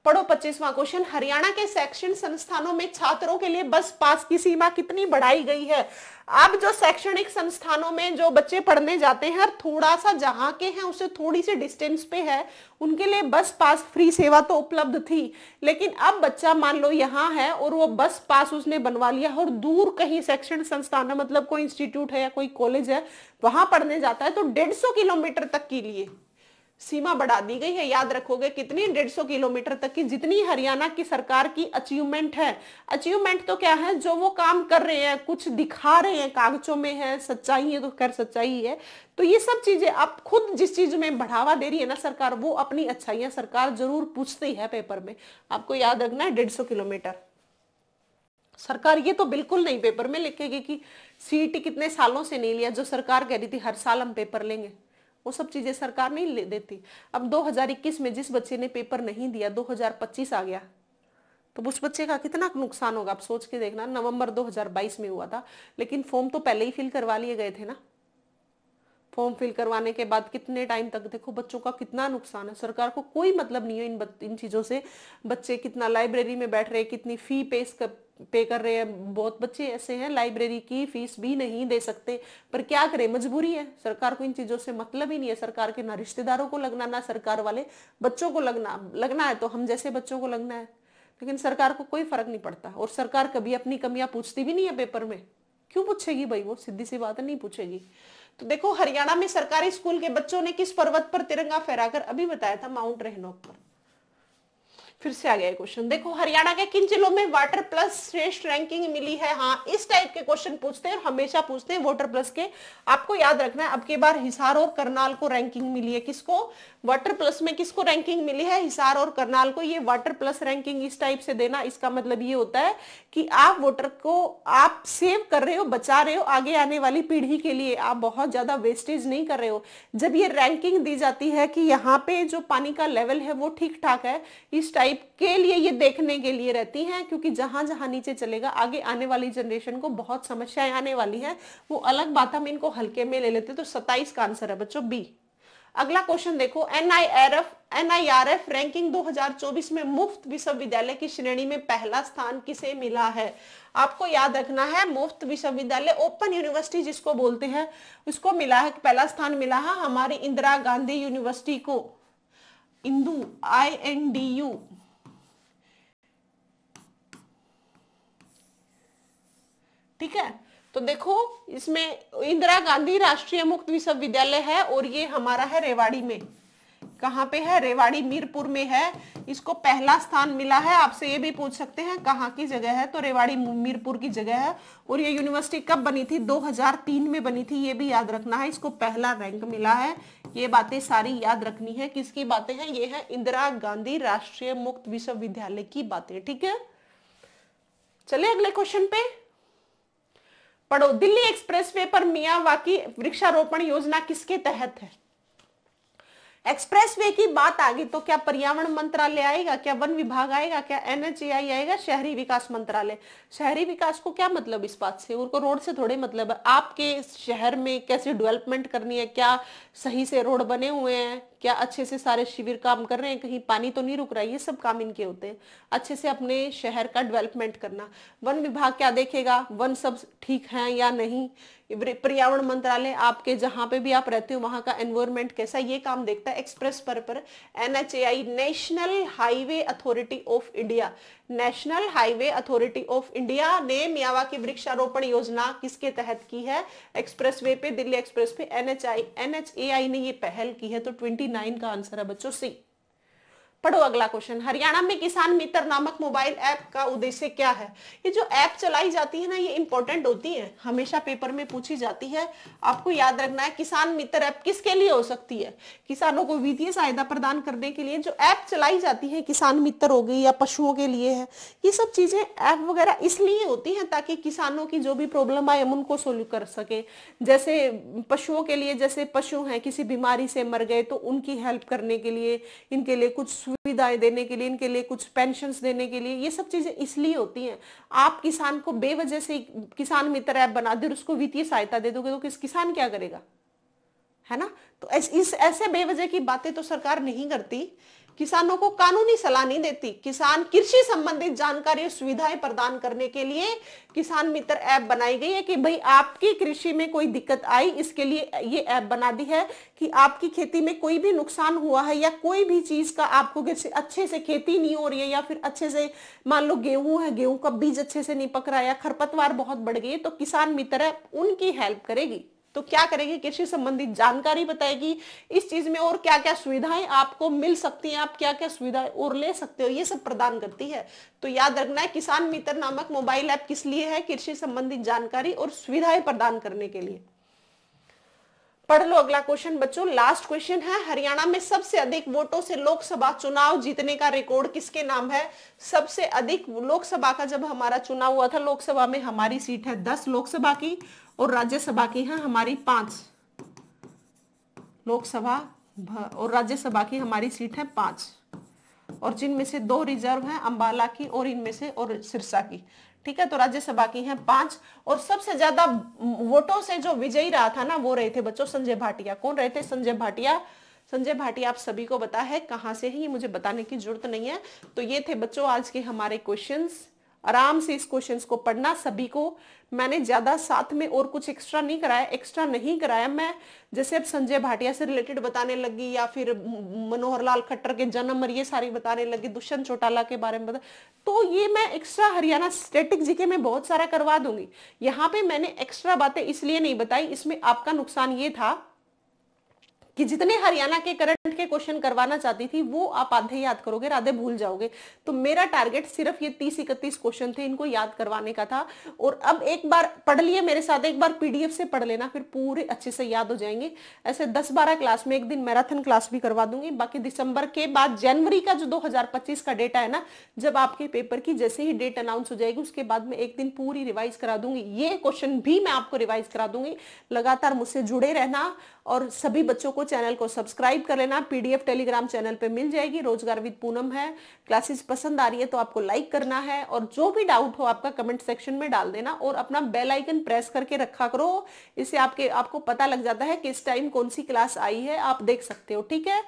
पढ़ो 25वां क्वेश्चन, हरियाणा के शैक्षणिक संस्थानों में छात्रों के लिए बस पास की सीमा कितनी बढ़ाई गई है? अब जो शैक्षणिक संस्थानों में जो बच्चे पढ़ने जाते हैं और थोड़ा सा जहां के हैं उससे थोड़ी सी डिस्टेंस पे है, उनके लिए बस पास फ्री सेवा तो उपलब्ध थी, लेकिन अब बच्चा मान लो यहाँ है और वो बस पास उसने बनवा लिया और दूर कहीं शैक्षणिक संस्थान है, मतलब कोई इंस्टीट्यूट है या कोई कॉलेज है, वहां पढ़ने जाता है, तो 150 किलोमीटर तक के लिए सीमा बढ़ा दी गई है। याद रखोगे कितनी? 150 किलोमीटर तक की, जितनी हरियाणा की सरकार की अचीवमेंट है। अचीवमेंट तो क्या है? जो वो काम कर रहे हैं, कुछ दिखा रहे हैं, कागजों में है, सच्चाई है तो खैर सच्चाई है। तो ये सब चीजें आप खुद जिस चीज में बढ़ावा दे रही है ना सरकार, वो अपनी अच्छाइयां सरकार जरूर पूछती है पेपर में। आपको याद रखना है 150 किलोमीटर। सरकार ये तो बिल्कुल नहीं पेपर में लिखेगी कि सीईटी कितने सालों से नहीं लिया, जो सरकार कह रही थी हर साल हम पेपर लेंगे, वो सब चीजें सरकार नहीं ले देती। अब 2021 में जिस बच्चे ने पेपर नहीं दिया, 2025 आ गया, तो उस बच्चे का कितना नुकसान होगा आप सोच के देखना। नवंबर 2022 में हुआ था, लेकिन फॉर्म तो पहले ही फिल करवा लिए गए थे ना। फॉर्म फिल करवाने के बाद कितने टाइम तक, देखो बच्चों का कितना नुकसान है। सरकार को कोई मतलब नहीं है इन चीजों से। बच्चे कितना लाइब्रेरी में बैठ रहे हैं, कितनी फी पे कर रहे हैं। बहुत बच्चे ऐसे हैं लाइब्रेरी की फीस भी नहीं दे सकते, पर क्या करें, मजबूरी है। सरकार को इन चीजों से मतलब ही नहीं है। सरकार के ना रिश्तेदारों को लगना, ना सरकार वाले बच्चों को लगना है तो हम जैसे बच्चों को लगना है, लेकिन सरकार को कोई फर्क नहीं पड़ता। और सरकार कभी अपनी कमियां पूछती भी नहीं है पेपर में। क्यों पूछेगी भाई? वो सीधी सी बात है, नहीं पूछेगी। तो देखो हरियाणा में सरकारी स्कूल के बच्चों ने किस पर्वत पर तिरंगा फहराकर, अभी बताया था माउंट रेहनोक पर। फिर से आ गया क्वेश्चन, देखो हरियाणा के किन जिलों में वाटर प्लस श्रेष्ठ रैंकिंग मिली है? हाँ, इस टाइप के क्वेश्चन पूछते हैं और हमेशा पूछते हैं वाटर प्लस के। आपको याद रखना है अब की बार हिसार और करनाल को रैंकिंग मिली है। किसको? वाटर प्लस में किसको रैंकिंग मिली है? हिसार और करनाल को। ये वाटर प्लस रैंकिंग इस टाइप से देना, इसका मतलब ये होता है कि आप वाटर को आप सेव कर रहे हो, बचा रहे हो आगे आने वाली पीढ़ी के लिए, आप बहुत ज्यादा वेस्टेज नहीं कर रहे हो। जब ये रैंकिंग दी जाती है कि यहाँ पे जो पानी का लेवल है वो ठीक ठाक है, इस टाइप के लिए ये देखने के लिए रहती हैं, क्योंकि जहां जहां नीचे चलेगा आगे आने वाली जनरेशन को बहुत समस्याएं आने वाली हैं। वो अलग बात, हम इनको हल्के में ले लेते। तो 27 का आंसर है बच्चों बी। अगला क्वेश्चन देखो, NIRF रैंकिंग 2024 में मुफ्त विश्वविद्यालय की श्रेणी में पहला स्थान किसे मिला है? आपको याद रखना है, मुफ्त विश्वविद्यालय ओपन यूनिवर्सिटी जिसको बोलते हैं उसको मिला है, पहला स्थान मिला है हमारी इंदिरा गांधी यूनिवर्सिटी को, INDU। ठीक है, तो देखो इसमें इंदिरा गांधी राष्ट्रीय मुक्त विश्वविद्यालय है और ये हमारा है रेवाड़ी में। कहाँ पे है? रेवाड़ी मीरपुर में है। इसको पहला स्थान मिला है। आपसे ये भी पूछ सकते हैं कहाँ की जगह है, तो रेवाड़ी मीरपुर की जगह है। और ये यूनिवर्सिटी कब बनी थी? 2003 में बनी थी, ये भी याद रखना है। इसको पहला रैंक मिला है। ये बातें सारी याद रखनी है। किसकी बातें हैं? ये है इंदिरा गांधी राष्ट्रीय मुक्त विश्वविद्यालय की बातें। ठीक है, चले अगले क्वेश्चन पे पढ़ो। दिल्ली एक्सप्रेसवे पर मियावाकी वृक्षारोपण योजना किसके तहत है? एक्सप्रेसवे की बात आ गई तो क्या पर्यावरण मंत्रालय आएगा, क्या वन विभाग आएगा, क्या NHAI आएगा, शहरी विकास मंत्रालय? शहरी विकास को क्या मतलब इस बात से? उनको रोड से थोड़े मतलब है। आपके शहर में कैसे डेवलपमेंट करनी है, क्या सही से रोड बने हुए हैं, क्या अच्छे से सारे शिविर काम कर रहे हैं, कहीं पानी तो नहीं रुक रहा है, ये सब काम इनके होते हैं। अच्छे से अपने शहर का डेवलपमेंट करना। वन विभाग क्या देखेगा, वन सब ठीक है या नहीं। पर्यावरण मंत्रालय आपके जहां पे भी आप रहते हो वहां का एनवायरनमेंट कैसा, ये काम देखता है। एक्सप्रेस पर NHAI national highway authority of India, national highway authority of India ने मियावाकी वृक्षारोपण योजना किसके तहत की है? एक्सप्रेसवे पे, दिल्ली एक्सप्रेस पे NHAI ने ये पहल की है। तो 29 का आंसर है बच्चों सी। पढ़ो अगला क्वेश्चन। हरियाणा में किसान मित्र नामक मोबाइल ऐप का उद्देश्य क्या है? ये जो ऐप चलाई जाती है ना, ये इंपॉर्टेंट होती है, हमेशा पेपर में पूछी जाती है। आपको याद रखना है किसान मित्र ऐप किसके लिए हो सकती है? किसानों को वित्तीय सहायता प्रदान करने के लिए जो ऐप चलाई जाती है, किसान मित्र हो गई या पशुओं के लिए है, ये सब चीजें ऐप वगैरह इसलिए होती हैं ताकि किसानों की जो भी प्रॉब्लम आए हम उनको सोल्व कर सके। जैसे पशुओं के लिए, जैसे पशु हैं किसी बीमारी से मर गए तो उनकी हेल्प करने के लिए, इनके लिए कुछ सुविधाएं देने के लिए, इनके लिए कुछ पेंशन्स देने के लिए, ये सब चीजें इसलिए होती हैं। आप किसान को बेवजह से किसान मित्र ऐप बना दे और उसको वित्तीय सहायता दे दोगे तो किसान क्या करेगा? है ना? तो ऐसे बेवजह की बातें तो सरकार नहीं करती। किसानों को कानूनी सलाह नहीं देती। किसान कृषि संबंधित जानकारी और सुविधाएं प्रदान करने के लिए किसान मित्र ऐप बनाई गई है कि भाई आपकी कृषि में कोई दिक्कत आई, इसके लिए ये ऐप बना दी है कि आपकी खेती में कोई भी नुकसान हुआ है या कोई भी चीज का आपको अच्छे से खेती नहीं हो रही है, या फिर अच्छे से मान लो गेहूं है, गेहूं का बीज अच्छे से नहीं पक रहा है, या खरपतवार बहुत बढ़ गई है, तो किसान मित्र ऐप उनकी हेल्प करेगी। तो क्या करेगी? कृषि संबंधित जानकारी बताएगी, इस चीज में और क्या क्या सुविधाएं आपको मिल सकती हैं, आप क्या क्या सुविधाएं और ले सकते हो, ये सब प्रदान करती है। तो याद रखना है किसान मित्र नामक मोबाइल ऐप किस लिए है? कृषि संबंधित जानकारी और सुविधाएं प्रदान करने के लिए। पढ़ लो अगला क्वेश्चन बच्चों, लास्ट क्वेश्चन है। हरियाणा में सबसे अधिक वोटों से लोकसभा चुनाव जीतने का रिकॉर्ड किसके नाम है? सबसे अधिक लोकसभा का जब हमारा चुनाव हुआ था, लोकसभा में हमारी सीट है 10 लोकसभा की और राज्यसभा की है हमारी 5 लोकसभा और राज्यसभा की हमारी सीट है 5, और जिनमें से 2 रिजर्व हैं, अंबाला की और इनमें से और सिरसा की। ठीक है, तो राज्यसभा की हैं 5। और सबसे ज्यादा वोटों से जो विजयी रहा था ना, वो रहे थे बच्चों संजय भाटिया। कौन रहे थे? संजय भाटिया। संजय भाटिया आप सभी को पता है कहां से है, ये मुझे बताने की जरूरत नहीं है। तो ये थे बच्चों आज के हमारे क्वेश्चंस। आराम से इस क्वेश्चंस को पढ़ना सभी को। मैंने ज्यादा साथ में और कुछ एक्स्ट्रा नहीं कराया मैं। जैसे अब संजय भाटिया से रिलेटेड बताने लगी, या फिर मनोहर लाल खट्टर के जन्म और ये सारी बताने लगी, दुष्यंत चौटाला के बारे में बता, तो ये मैं एक्स्ट्रा हरियाणा स्टैटिक जीके में बहुत सारा करवा दूंगी। यहाँ पे मैंने एक्स्ट्रा बातें इसलिए नहीं बताई, इसमें आपका नुकसान ये था कि जितने हरियाणा के करंट के क्वेश्चन करवाना चाहती थी वो आप आधे याद करोगे, आधे भूल जाओगे। तो मेरा टारगेट सिर्फ ये 30-31 क्वेश्चन थे, इनको याद करवाने का था। और अब एक बार पढ़ लिए मेरे साथ, एक बार PDF से पढ़ लेना, फिर पूरे अच्छे से याद हो जाएंगे। ऐसे 10-12 क्लास में एक दिन मैराथन क्लास भी करवा दूंगी। बाकी दिसंबर के बाद जनवरी का जो 2025 का डेटा है ना, जब आपके पेपर की जैसे ही डेट अनाउंस हो जाएगी उसके बाद में एक दिन पूरी रिवाइज करा दूंगी। ये क्वेश्चन भी मैं आपको रिवाइज करा दूंगी। लगातार मुझसे जुड़े रहना और सभी बच्चों को चैनल को सब्सक्राइब कर लेना, PDF टेलीग्राम चैनल पे मिल जाएगी, रोजगार विद पूनम है। क्लासेस पसंद आ रही है तो आपको लाइक करना है, और जो भी डाउट हो आपका कमेंट सेक्शन में डाल देना, और अपना बेल आइकन प्रेस करके रखा करो। इससे आपको पता लग जाता है किस टाइम कौन सी क्लास आई है, आप देख सकते हो। ठीक है,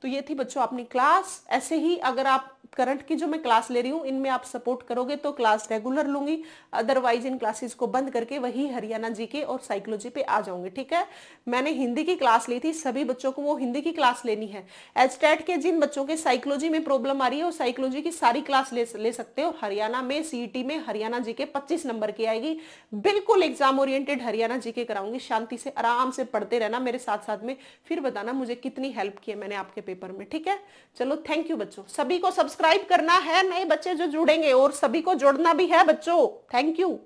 तो ये थी बच्चों अपनी क्लास। ऐसे ही अगर आप करंट की जो मैं क्लास ले रही हूँ इनमें आप सपोर्ट करोगे तो क्लास रेगुलर लूंगी, अदरवाइज इन क्लासेस को बंद करके वही हरियाणा जीके और साइकोलॉजी पे आ जाऊंगी। ठीक है, मैंने हिंदी की क्लास ली थी, सभी बच्चों को वो हिंदी की क्लास लेनी है। एचटेट के जिन बच्चों के साइकोलॉजी में प्रॉब्लम आ रही है वो साइकोलॉजी की सारी क्लास ले सकते हो। हरियाणा में सीईटी में हरियाणा जीके 25 नंबर की आएगी, बिल्कुल एग्जाम ओरिएंटेड हरियाणा जीके कराऊंगी। शांति से आराम से पढ़ते रहना मेरे साथ साथ में, फिर बताना मुझे कितनी हेल्प की है मैंने आपके पेपर में। ठीक है, चलो थैंक यू बच्चों। सभी को सब्सक्राइब करना है, नए बच्चे जो जुड़ेंगे, और सभी को जोड़ना भी है बच्चों। Thank you.